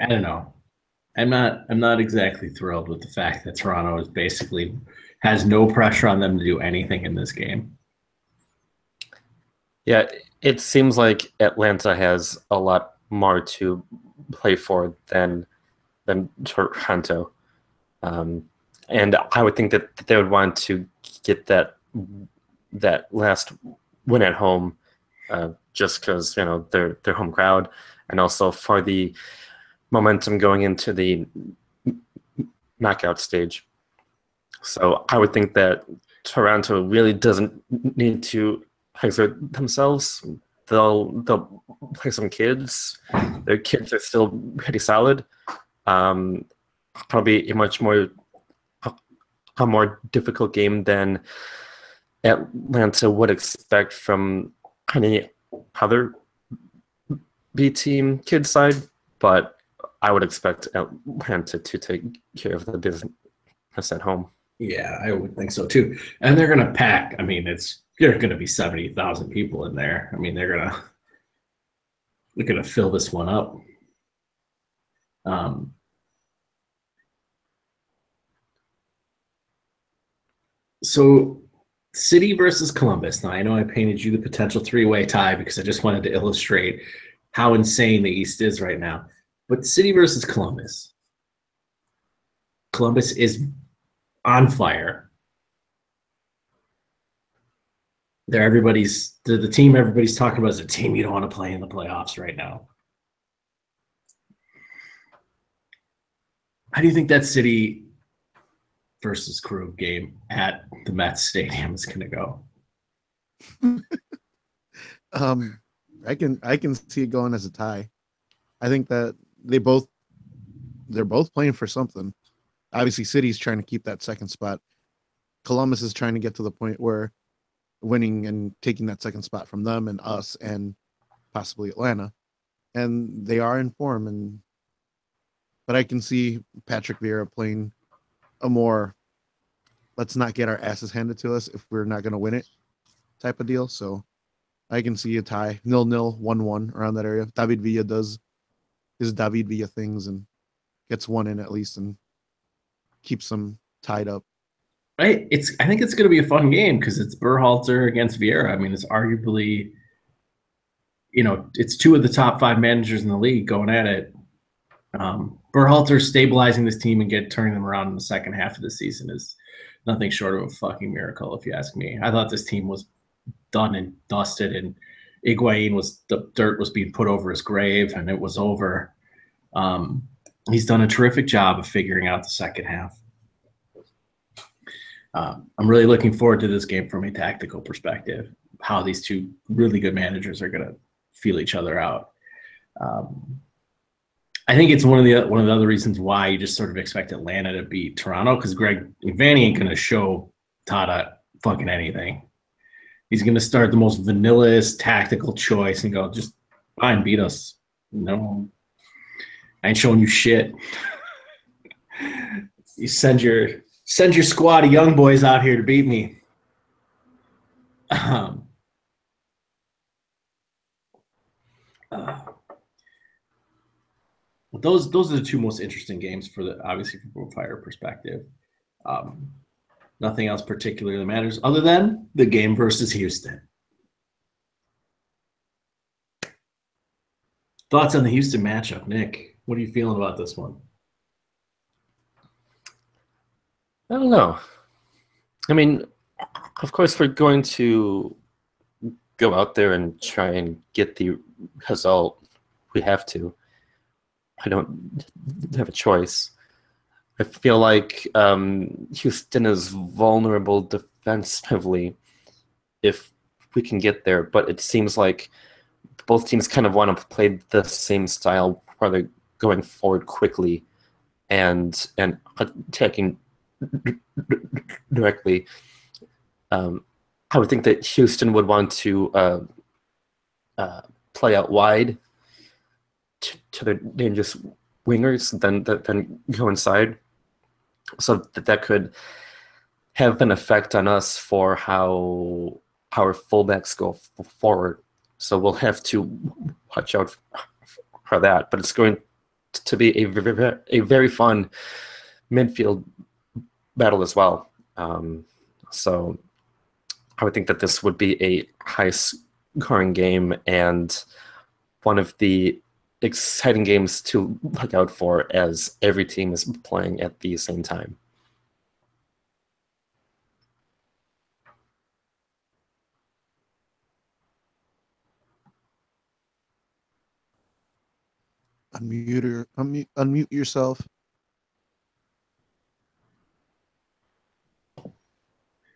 I don't know. I'm not exactly thrilled with the fact that Toronto is basically has no pressure on them to do anything in this game. Yeah, it seems like Atlanta has a lot more to play for than Toronto. And I would think that they would want to get that last win at home, just because their home crowd, and also for the momentum going into the knockout stage. So I would think that Toronto really doesn't need to exert themselves. They'll play some kids. Their kids are still pretty solid. Probably a more difficult game than Atlanta would expect from any other B team kid side, but I would expect Atlanta to take care of the business at home. Yeah, I would think so too. And they're gonna pack. I mean, there's gonna be 70,000 people in there. I mean, they're gonna fill this one up. Um, so City versus Columbus. Now I know I painted you the potential three-way tie because I just wanted to illustrate how insane the East is right now. But City versus Columbus. Columbus is on fire. The team everybody's talking about is a team you don't want to play in the playoffs right now. How do you think that City versus Crew game at the Mets Stadium is going to go? I can see it going as a tie. I think that they're both playing for something. Obviously, City's trying to keep that second spot. Columbus is trying to get to the point where winning and taking that second spot from them and us and possibly Atlanta. And they are in form, but I can see Patrick Vieira playing a more let's not get our asses handed to us if we're not going to win it type of deal. So I can see a tie, 0-0, 1-1 around that area. David Villa does his David Villa things and gets one in at least and keeps them tied up. Right. I think it's going to be a fun game because it's Berhalter against Vieira. I mean, it's arguably, it's two of the top 5 managers in the league going at it. Berhalter stabilizing this team and turning them around in the second half of the season is nothing short of a fucking miracle, if you ask me. I thought this team was done and dusted, and the dirt was being put over his grave, and it was over. He's done a terrific job of figuring out the second half. I'm really looking forward to this game from a tactical perspective, how these two really good managers are going to feel each other out. I think it's one of the other reasons why you just sort of expect Atlanta to beat Toronto, because Greg Vanny ain't going to show Tata fucking anything. He's going to start the most vanillast tactical choice and go, just fine, beat us. No, I ain't showing you shit. You send your squad of young boys out here to beat me. Those are the two most interesting games obviously from a Fire perspective. Nothing else particularly matters other than the game versus Houston. Thoughts on the Houston matchup, Nick? What are you feeling about this one? I don't know. I mean, of course, we're going to go out there and try and get the result. We have to. I don't have a choice. I feel like Houston is vulnerable defensively if we can get there, but it seems like both teams kind of want to play the same style where they're going forward quickly and attacking directly. I would think that Houston would want to play out wide to their dangerous wingers, then go inside, so that could have an effect on us for how our fullbacks go forward. So we'll have to watch out for that. But it's going to be a very fun midfield battle as well. So I would think that this would be a high-scoring game and one of the exciting games to look out for as every team is playing at the same time. Unmute yourself.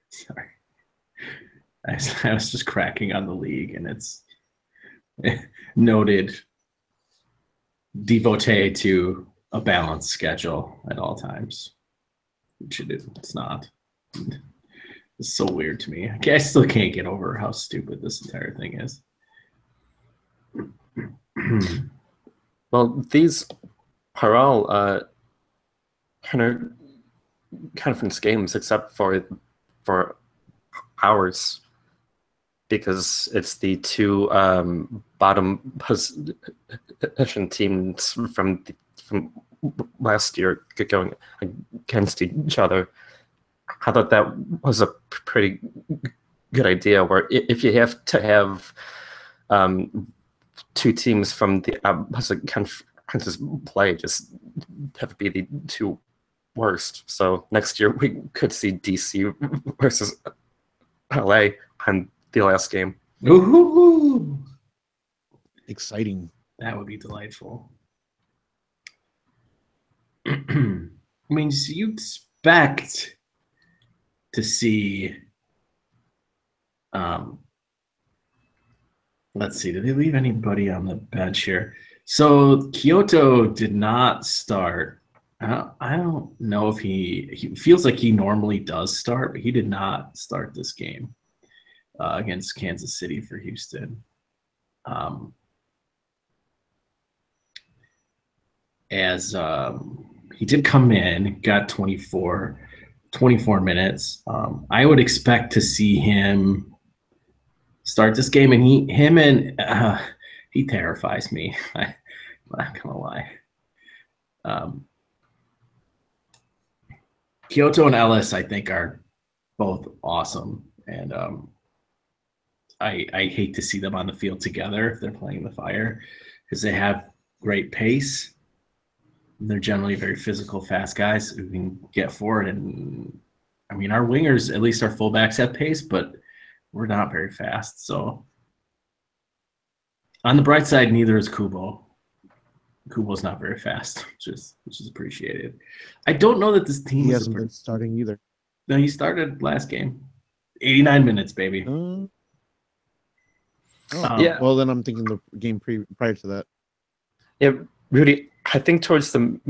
Sorry. I was just cracking on the league, and it's noted devotee to a balanced schedule at all times, which it's not. It's so weird to me. I still can't get over how stupid this entire thing is. Well, these are all conference games except for ours, because it's the two bottom position teams from last year going against each other. I thought that was a pretty good idea, where if you have to have two teams from the opposite conferences play, just have to be the two worst. So next year we could see DC versus LA on the last game. Ooh, Exciting. that would be delightful. I mean, so you expect to see. Let's see. Did they leave anybody on the bench here? So Kyoto did not start. I don't know if he feels like he normally does start, but he did not start this game against Kansas City for Houston. As he did come in, got 24 minutes. I would expect to see him start this game, and he terrifies me. I'm not gonna lie. Kyoto and Ellis, I think, are both awesome, and I hate to see them on the field together if they're playing the Fire, because they have great pace. They're generally very physical, fast guys who can get forward. And I mean, our wingers, at least our fullbacks, have pace, but we're not very fast. So on the bright side, neither is Kubo. Kubo's not very fast, which is appreciated. I don't know that this team. He hasn't been starting either. No, he started last game. 89 minutes, baby. Yeah. Well, then I'm thinking the game prior to that. Yeah, Rudy, I think towards the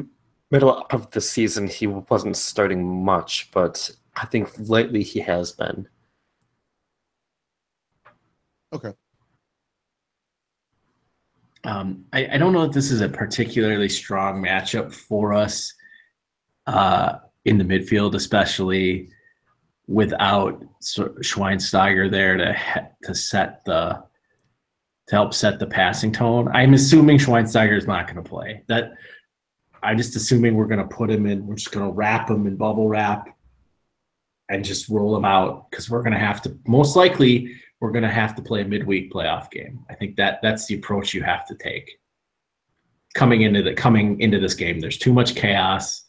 middle of the season he wasn't starting much, but I think lately he has been. Okay. I don't know if this is a particularly strong matchup for us in the midfield, especially without Schweinsteiger there to help set the passing tone. I'm assuming Schweinsteiger is not going to play. I'm just assuming we're going to put him in. We're just going to wrap him in bubble wrap and just roll him out, because we're going to have to, most likely, we're going to have to play a midweek playoff game. I think that's the approach you have to take coming into this game. There's too much chaos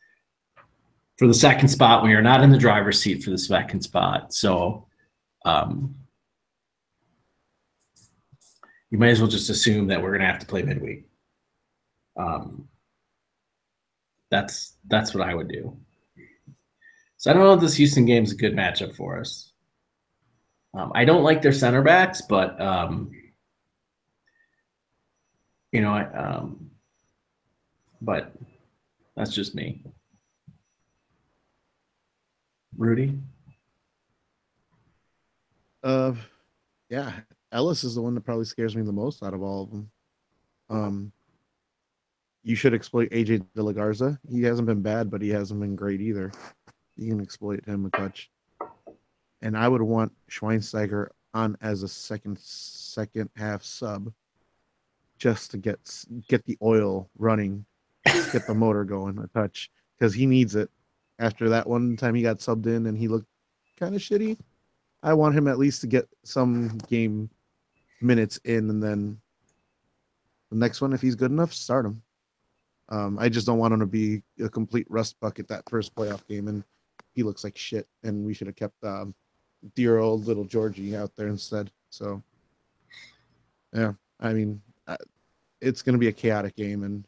for the second spot when you're not in the driver's seat for the second spot. So you might as well just assume that we're going to have to play midweek. That's what I would do. So I don't know if this Houston game is a good matchup for us. I don't like their center backs, but but that's just me. Rudy? Yeah, Ellis is the one that probably scares me the most out of all of them. You should exploit AJ De La Garza. He hasn't been bad, but he hasn't been great either. You can exploit him a touch. And I would want Schweinsteiger on as a second half sub, just to get the oil running get the motor going a touch because he needs it. After that one time he got subbed in and he looked kind of shitty. I want him at least to get some game minutes in, and then the next one, if he's good enough, start him. I just don't want him to be a complete rust bucket that first playoff game, and he looks like shit. And we should have kept dear old little Georgie out there instead. So, yeah, I mean, it's going to be a chaotic game, and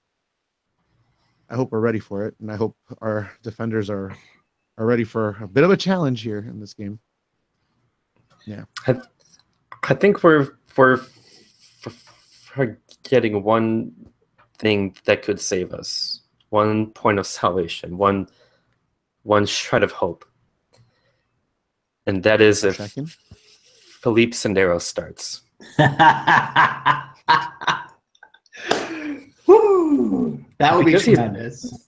I hope we're ready for it, and I hope our defenders are ready for a bit of a challenge here in this game. Yeah, I think we're getting one thing that could save us, one point of salvation, one shred of hope, and that is if Felipe Senderos starts. Woo! That would be tremendous.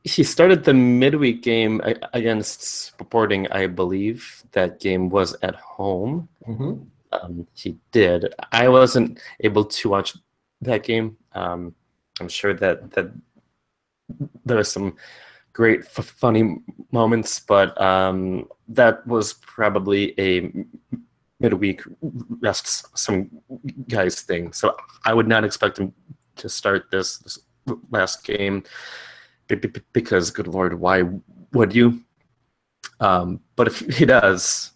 He started the midweek game against Sporting, I believe. That game was at home. Mm-hmm. He did. I wasn't able to watch that game. I'm sure that there are some great funny moments, but that was probably a midweek rest some guys thing. So I would not expect him to start this last game because, good Lord, why would you? But if he does,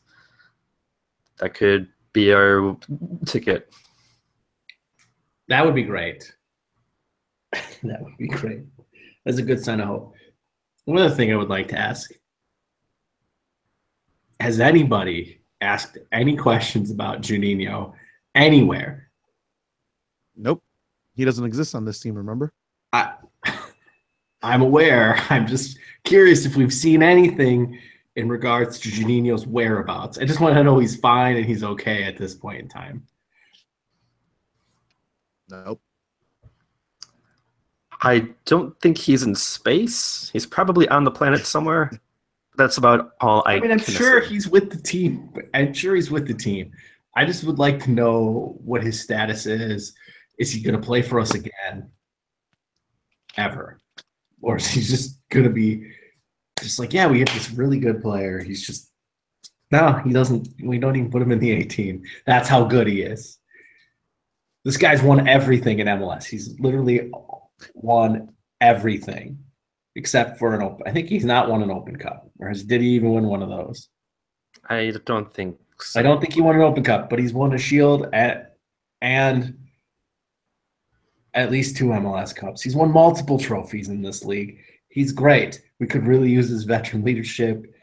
that could be our ticket. That would be great. That would be great. That's a good sign of hope. One other thing I would like to ask. Has anybody asked any questions about Juninho anywhere? Nope. He doesn't exist on this team, remember? I'm aware. I'm just curious if we've seen anything in regards to Juninho's whereabouts. I just want to know he's fine and he's okay at this point in time. Nope. I don't think he's in space. He's probably on the planet somewhere. That's about all I mean, I'm can sure say. he's with the team. I'm sure he's with the team. I just would like to know what his status is. Is he going to play for us again? Ever? Or is he just going to be just like, yeah, we have this really good player. He's just, no, he doesn't. We don't even put him in the 18. That's how good he is. This guy's won everything in MLS. He's literally won everything except for an open. I think he's not won an Open Cup. Or did he even win one of those? I don't think so. I don't think he won an Open Cup, but he's won a Shield and at least 2 MLS Cups. He's won multiple trophies in this league. He's great. We could really use his veteran leadership.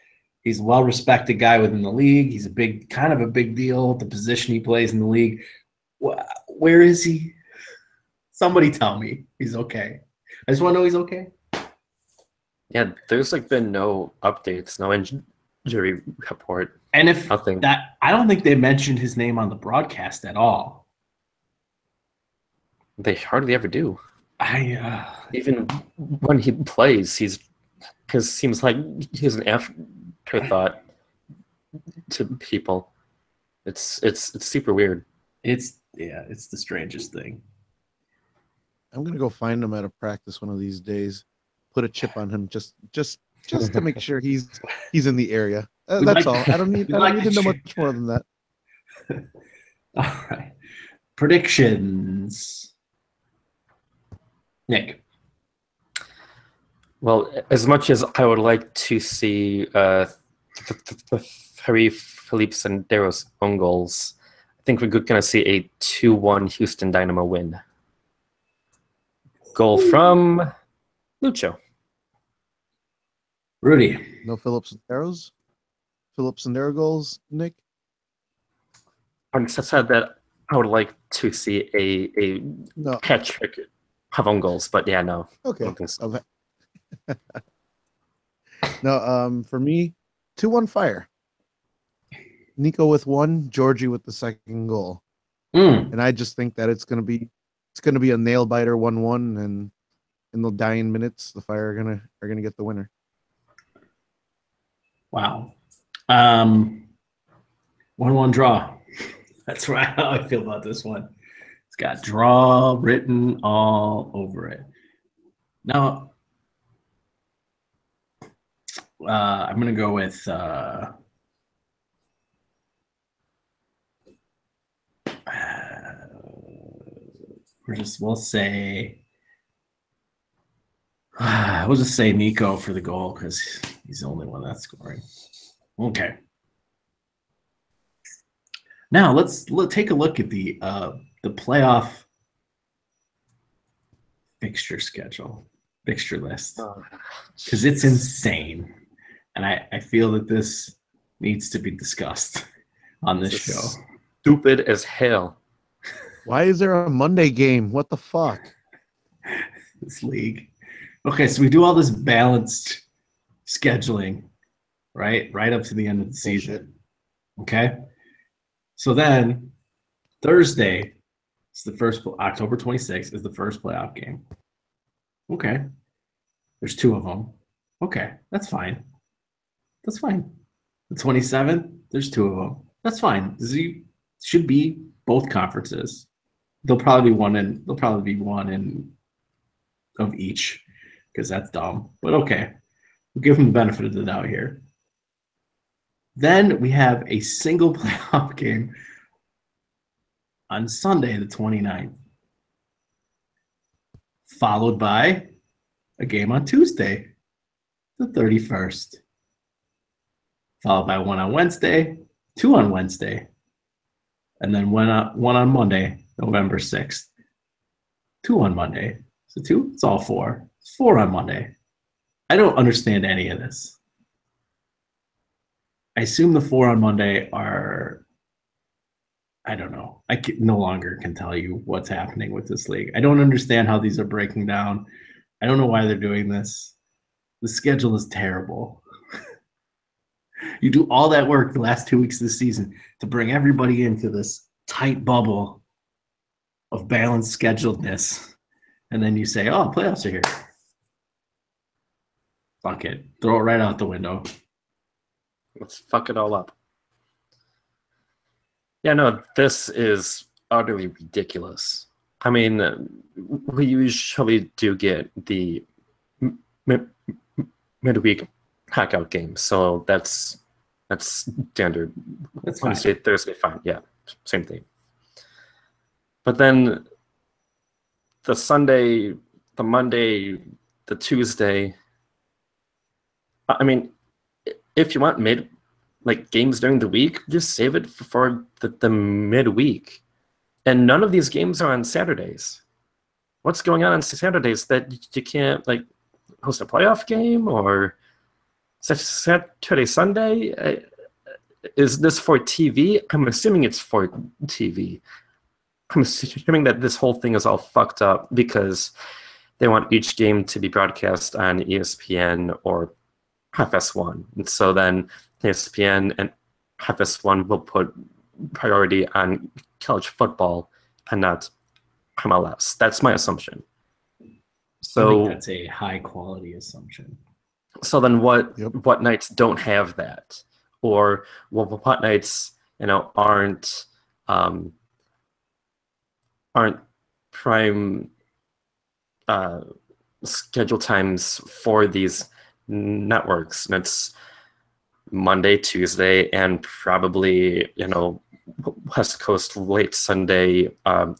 He's a well-respected guy within the league. He's kind of a big deal, the position he plays in the league. Where is he? Somebody tell me he's okay. I just want to know he's okay. Yeah, there's been no updates, no injury report. And if nothing. That, I don't think they mentioned his name on the broadcast at all. They hardly ever do. Even when he plays, because seems like he's an afterthought to people. It's super weird. It's the strangest thing. I'm gonna go find him at a practice one of these days. Put a chip on him just to make sure he's in the area. That's all. I don't need to know much more than that. All right. Predictions. Nick. Well, as much as I would like to see the 3 Felipe Senderos own goals, I think we're going to see a 2-1 Houston Dynamo win. Goal from Lucho. Rudy. No Philip Senderos? Philip Sendero goals, Nick? I said that I would like to see a hat trick of own goals, but yeah, no. Okay. I don't think so. No, for me, 2-1 Fire. Nico with 1, Georgie with the second goal. And I just think that it's gonna be a nail biter 1-1, and in the dying minutes, the Fire are gonna get the winner. Wow. 1-1 draw. That's how I feel about this one. It's got draw written all over it. Now, I'm going to go with we'll just say Nico for the goal because he's the only one that's scoring. Okay. Now let's take a look at the playoff fixture list, because it's insane, and I feel that this needs to be discussed on this show. Stupid as hell. Why is there a Monday game? What the fuck? This league. Okay, so we do all this balanced scheduling, right up to the end of the season. Okay, so then Thursday is the first. October 26th is the first playoff game. Okay, there's 2 of them. Okay, that's fine. That's fine. The 27th, there's 2 of them. That's fine. This should be both conferences. There'll probably be one in of each, because that's dumb. But okay, we'll give them the benefit of the doubt here. Then we have a single playoff game on Sunday, the 29th, followed by a game on Tuesday, the 31st, followed by one on Wednesday, 2 on Wednesday, and then one on Monday, November 6th, 2 on Monday. So 2, it's all 4. It's 4 on Monday. I don't understand any of this. I assume the 4 on Monday are, I don't know. I no longer can tell you what's happening with this league. I don't understand how these are breaking down. I don't know why they're doing this. The schedule is terrible. You do all that work the last 2 weeks of the season to bring everybody into this tight bubble of balanced scheduledness, and then you say, oh, playoffs are here. Fuck it. Throw it right out the window. Let's fuck it all up. Yeah, no, this is utterly ridiculous. I mean, we usually do get the midweek knockout game, so that's standard. That's fine. Wednesday, Thursday, fine. Yeah, same thing. But then the Sunday, the Monday, the Tuesday. I mean, if you want games during the week, just save it for the midweek. And none of these games are on Saturdays. What's going on Saturdays that you can't host a playoff game or Saturday, Sunday? Is this for TV? I'm assuming it's for TV. I'm assuming that this whole thing is all fucked up because they want each game to be broadcast on ESPN or FS1. And so then ESPN and FS1 will put priority on college football and not MLS. That's my assumption. So I think that's a high quality assumption. So then what nights don't have that? Or what nights, aren't prime schedule times for these networks? And it's Monday, Tuesday, and probably West Coast late Sunday,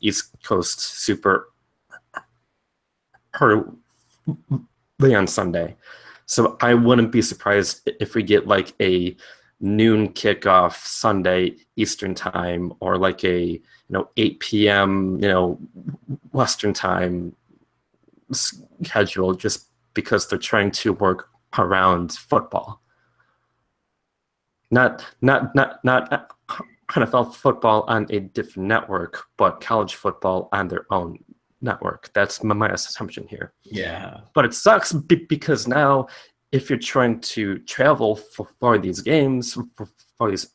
East Coast super early on Sunday. So I wouldn't be surprised if we get a noon kickoff Sunday Eastern time, or a 8 p.m. Western time schedule, just because they're trying to work around football. Not NFL football on a different network, but college football on their own network. That's my assumption here. Yeah. But it sucks because now if you're trying to travel for these games, for these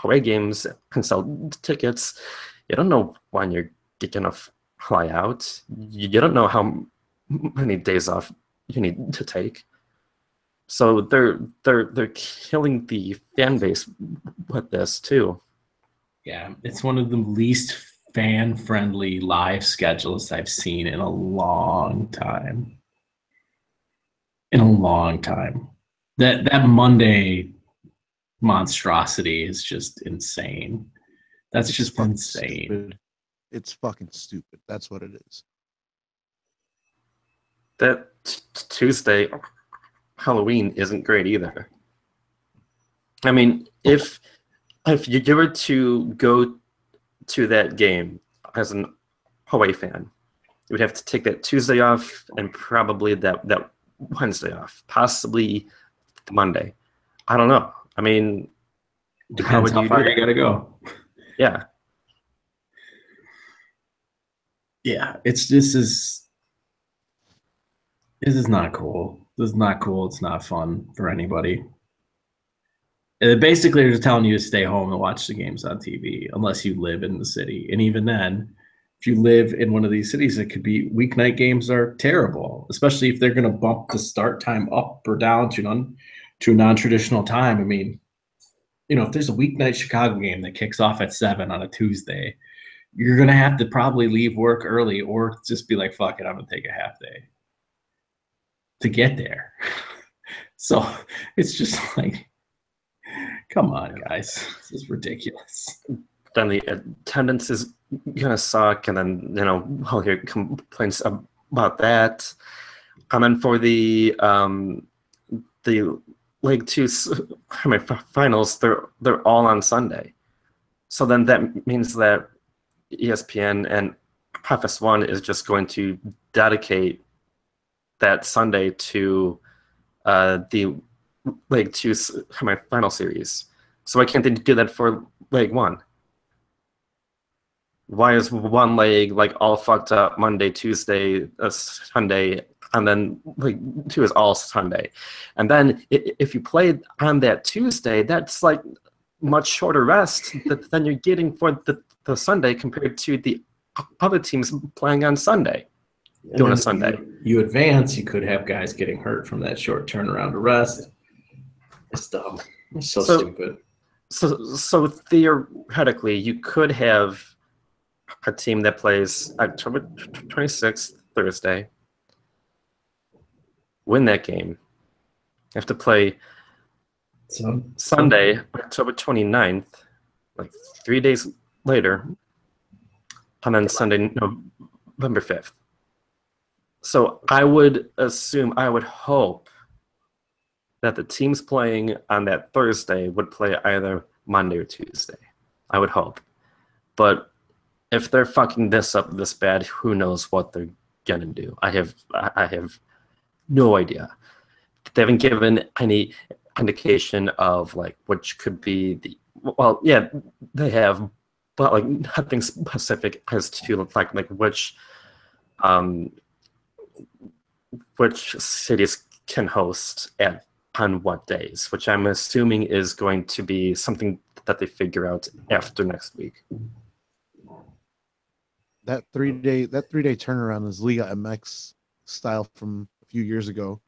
away games and sell tickets, you don't know when you're going to fly out. You don't know how many days off you need to take. So they're killing the fan base with this too. Yeah, it's one of the least fan-friendly live schedules I've seen in a long time. in a long time. That Monday monstrosity is just insane. That's It's just fucking insane. stupid. It's fucking stupid. That's what it is. That Tuesday Halloween isn't great either. I mean, if you were to go to that game as an away fan, you would have to take that Tuesday off and probably that Wednesday off, possibly Monday. I don't know. I mean, Depends how far you gotta go. Yeah. Yeah, this is not cool. This is not cool. It's not fun for anybody. Basically, they're just telling you to stay home and watch the games on TV, unless you live in the city. And even then, if you live in one of these cities, it could be weeknight games are terrible, especially if they're going to bump the start time up or down to a non-traditional time. I mean, if there's a weeknight Chicago game that kicks off at 7 on a Tuesday, you're going to have to probably leave work early or just be like, fuck it, I'm going to take a half day to get there. So it's just like, come on, guys. This is ridiculous. Then the attendance is gonna suck, and then I'll hear complaints about that. And then for the League Two finals, they're all on Sunday. So then that means that ESPN and FS1 is just going to dedicate that Sunday to the League Two final series. So why can't they do that for League One? Why is one leg like all fucked up Monday, Tuesday, Sunday, and then League Two is all Sunday? And then if you played on that Tuesday, that's like much shorter rest than you're getting for the Sunday compared to the other teams playing on Sunday. Doing a Sunday. You advance, you could have guys getting hurt from that short turnaround to rest. It's dumb. It's so stupid. So theoretically, you could have a team that plays October 26th, Thursday, win that game. You have to play Sunday, October 29th, like 3 days later, and then Sunday, November 5th. So I would hope that the teams playing on that Thursday would play either Monday or Tuesday. I would hope. But if they're fucking this up this bad, who knows what they're gonna do? I have no idea. They haven't given any indication of like which could be the they have, but like nothing specific as to like which cities can host on what days, which I'm assuming is going to be something that they figure out after next week. That 3-day turnaround is Liga MX style from a few years ago,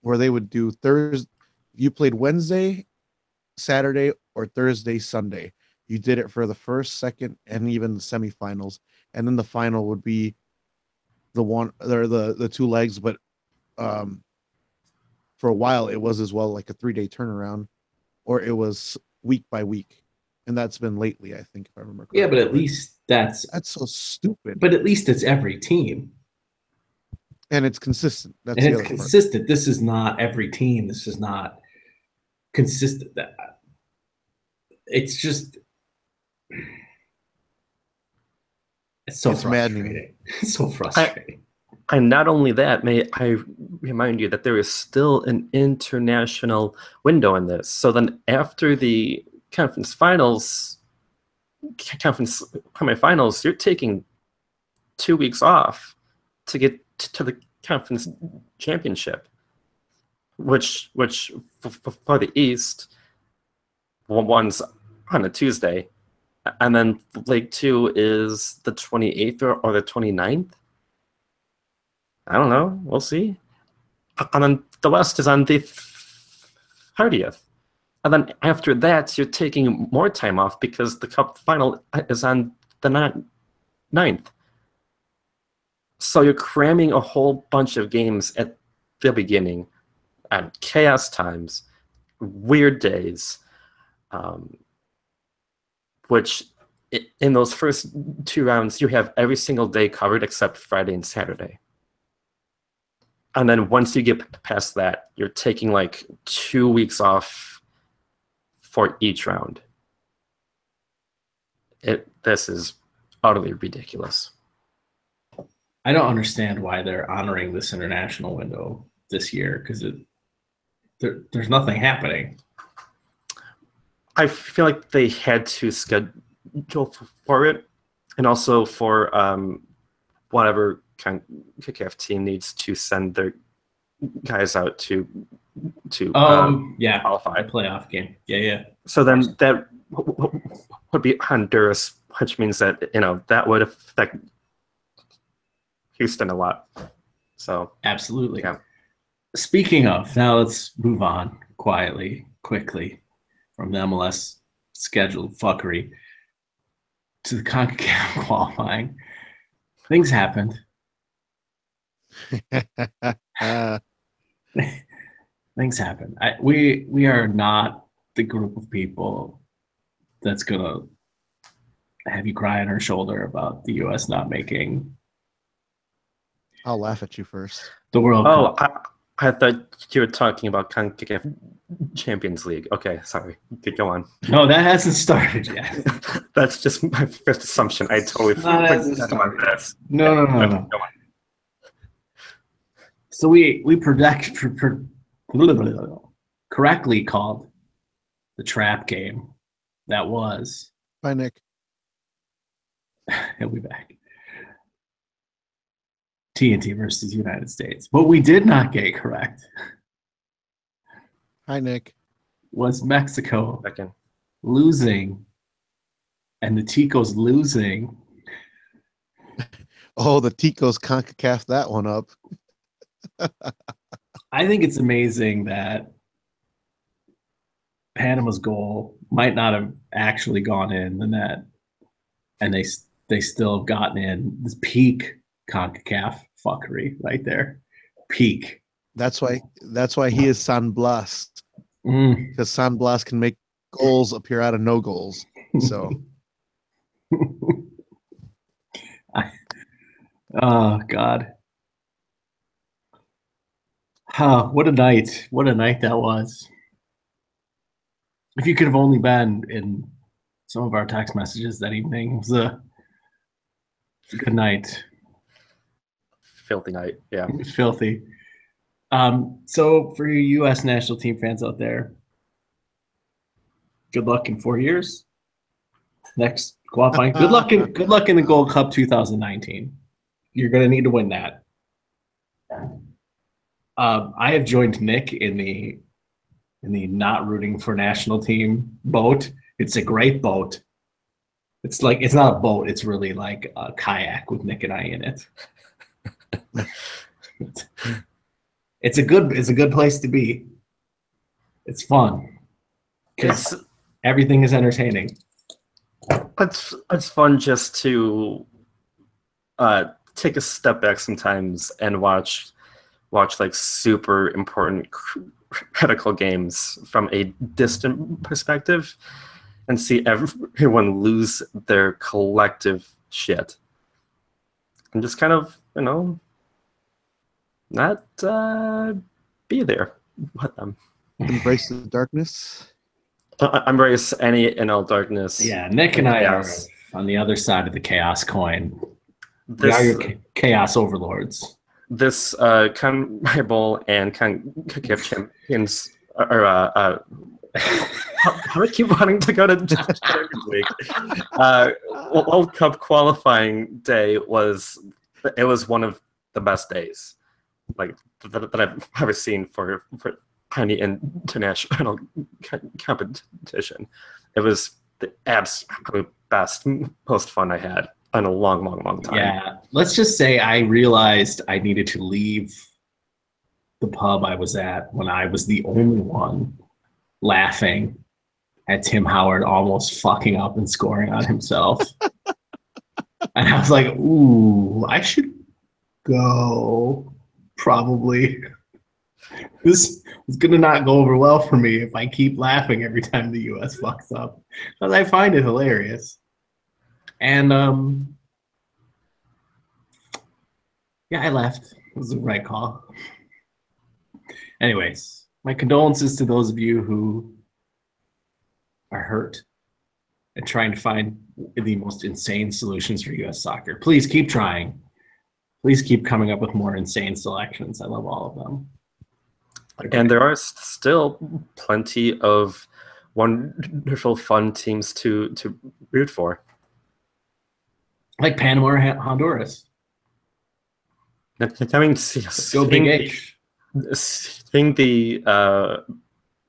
where they would do Thursday. You played Wednesday, Saturday, or Thursday, Sunday. You did it for the first, second, and even the semifinals, and then the final would be the one or the 2 legs. But for a while, it was as well like a 3-day turnaround, or it was week by week. And that's been lately, I think, if I remember correctly. Yeah, but at least that's so stupid. But at least it's every team. And it's consistent. And it's consistent. This is not every team. This is not consistent. It's just it's frustrating. Maddening. It's so frustrating. And not only that, may I remind you that there is still an international window in this. So then after the conference semifinals, you're taking 2 weeks off to get to the conference championship, which for the East, one's on a Tuesday, and then League Two is the 28th or the 29th. I don't know. We'll see. And then the West is on the 30th. And then after that, you're taking more time off because the Cup final is on the 9th. So you're cramming a whole bunch of games at the beginning and chaos times, weird days, which in those first 2 rounds, you have every single day covered except Friday and Saturday. And then once you get past that, you're taking like 2 weeks off for each round. This is utterly ridiculous. I don't understand why they're honoring this international window this year, because there's nothing happening. I feel like they had to schedule for it, and also for whatever CONCACAF team needs to send their guys out to yeah, qualify. Playoff game. Yeah. So then that would be Honduras, which means that that would affect Houston a lot. So absolutely. Yeah. Speaking of, now let's move on quickly from the MLS scheduled fuckery to the CONCACAF qualifying. Things happened. Things happen. We are not the group of people that's gonna have you cry on our shoulder about the U.S. not making. I'll laugh at you first. The World Cup. I thought you were talking about CONCACAF Champions League. Okay, sorry. Go on. No, that hasn't started yet. That's just my first assumption. I totally forgot about this. No. Go on. So we correctly called the trap game that was. Bye, Nick. He'll be back. TNT versus United States. What we did not get correct. Hi, Nick. Was Mexico Second. losing and the Ticos losing. Oh, the Ticos CONCACAF that one up. I think it's amazing that Panama's goal might not have actually gone in the net, and they still have gotten in. This peak CONCACAF fuckery right there. Peak. That's why he is San Blas. Mm. Because San Blas can make goals appear out of no goals. So oh God. What a night. What a night that was. If you could have only been in some of our text messages that evening, it was a good night. Filthy night, yeah. It was filthy. So for you U.S. national team fans out there, good luck in 4 years. Next qualifying. Good luck in the Gold Cup 2019. You're going to need to win that. I have joined Nick in the not rooting for national team boat. It's a great boat. It's not a boat. It's really like a kayak with Nick and I in it. It's a good place to be. It's fun because everything is entertaining. It's fun just to take a step back sometimes and watch like super important critical games from a distant perspective and see everyone lose their collective shit and just kind of not be there with them. Embrace the darkness. Embrace any and all darkness. Yeah, Nick and I are on the other side of the chaos coin. We are your chaos overlords. This CONMEBOL and CONCACAF champions are. How do I keep wanting to go to Champions League? World Cup qualifying day was one of the best days, like that I've ever seen for any international competition. It was the absolute best, most fun I had in a long, long, long time. Yeah, let's just say I realized I needed to leave the pub I was at when I was the only one laughing at Tim Howard almost fucking up and scoring on himself. And I was like, ooh, I should go, probably. This is gonna not go over well for me if I keep laughing every time the U.S. fucks up, because I find it hilarious. And yeah, I left. It was the right call. Anyways, my condolences to those of you who are hurt and trying to find the most insane solutions for U.S. soccer. Please keep trying. Please keep coming up with more insane selections. I love all of them. And there are still plenty of wonderful, fun teams to root for. Like Panama or Honduras. I mean, Go Big H. Seeing the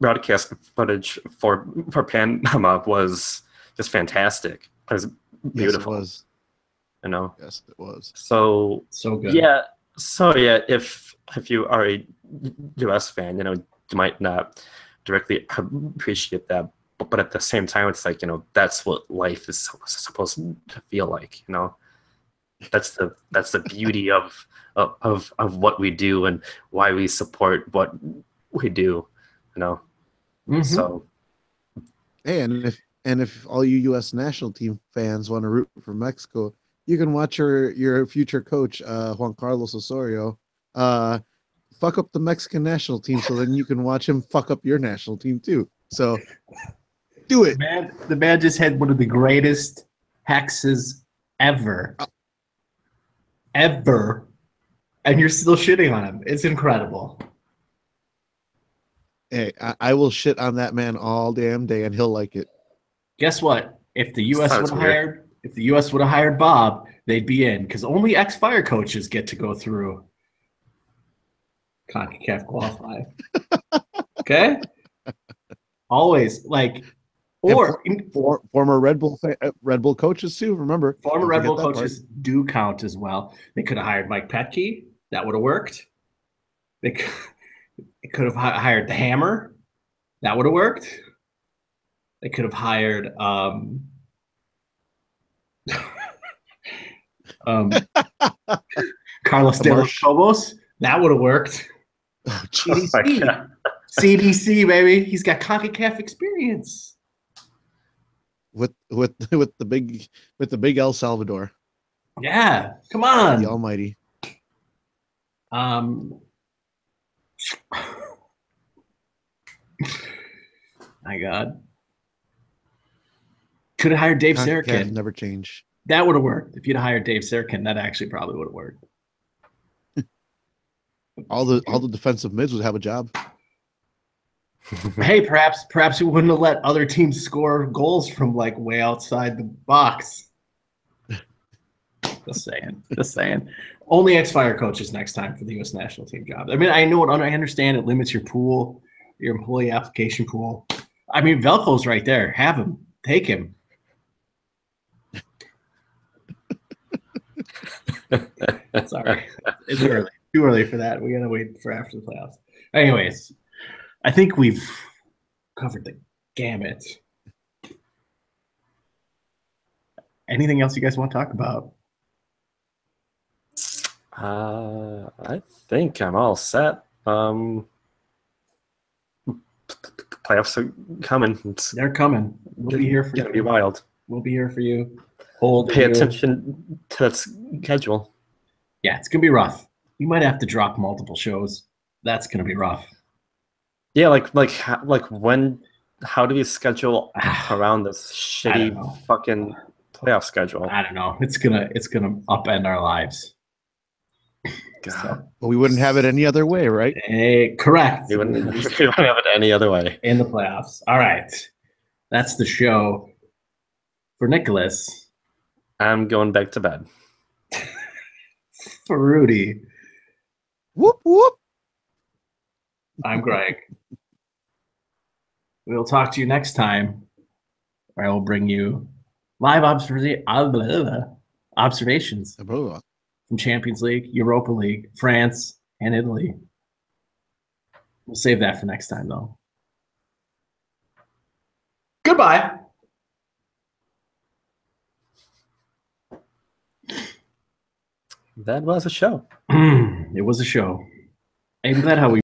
broadcast footage for Panama was just fantastic. It was beautiful. Yes, it was. You know. Yes, it was. So good. Yeah. So yeah, if you are a US fan, you know, you might not directly appreciate that, but at the same time, it's like, you know, that's what life is supposed to feel like. You know, that's the beauty of what we do and why we support what we do. You know, so. Hey, and if all you U.S. national team fans want to root for Mexico, you can watch your future coach, Juan Carlos Osorio, fuck up the Mexican national team, so then you can watch him fuck up your national team too. So do it. The man just had one of the greatest hexes ever. Ever. And you're still shitting on him. It's incredible. Hey, I will shit on that man all damn day, and he'll like it. Guess what? If the U.S. would have hired Bob, they'd be in, because only ex-fire coaches get to go through CONCACAF qualify. Okay? Always, like, or former Red Bull coaches too. Remember, former Red Bull coaches do count as well. They could have hired Mike Petke. That would have worked. They could have hired the Hammer. That would have worked. They could have hired Carlos de los Cobos. That would have worked. Oh, CDC. CDC, baby. He's got CONCACAF experience. With the big El Salvador. Yeah. Come on. The Almighty. My God. Could have hired Dave Sarakin. Never change. That would have worked. If you'd hired Dave Sarakin, that actually probably would have worked. all the defensive mids would have a job. Hey, perhaps we wouldn't have let other teams score goals from like way outside the box. Just saying. Only ex-fire coaches next time for the U.S. national team job. I mean, I understand it limits your pool, your employee application pool. I mean, Velko's right there. Have him. Take him. Sorry. It's early. Too early for that. We got to wait for after the playoffs. Anyways, I think we've covered the gamut. Anything else you guys want to talk about? I think I'm all set. Playoffs are coming. They're coming. We'll be here for you. It's gonna be wild. We'll be here for you. Pay attention to that schedule. Yeah, it's gonna be rough. You might have to drop multiple shows. That's gonna be rough. Yeah, like when? How do we schedule around this shitty fucking playoff schedule? I don't know. It's gonna upend our lives. So, but we wouldn't have it any other way, right? Correct. We wouldn't have it any other way. In the playoffs. All right. That's the show. For Nicholas. I'm going back to bed. For Rudy. Whoop, whoop. I'm Greg. We'll talk to you next time, where I will bring you live observations from Champions League, Europa League, France, and Italy. We'll save that for next time, though. Goodbye. That was a show. It was a show. I'm glad how we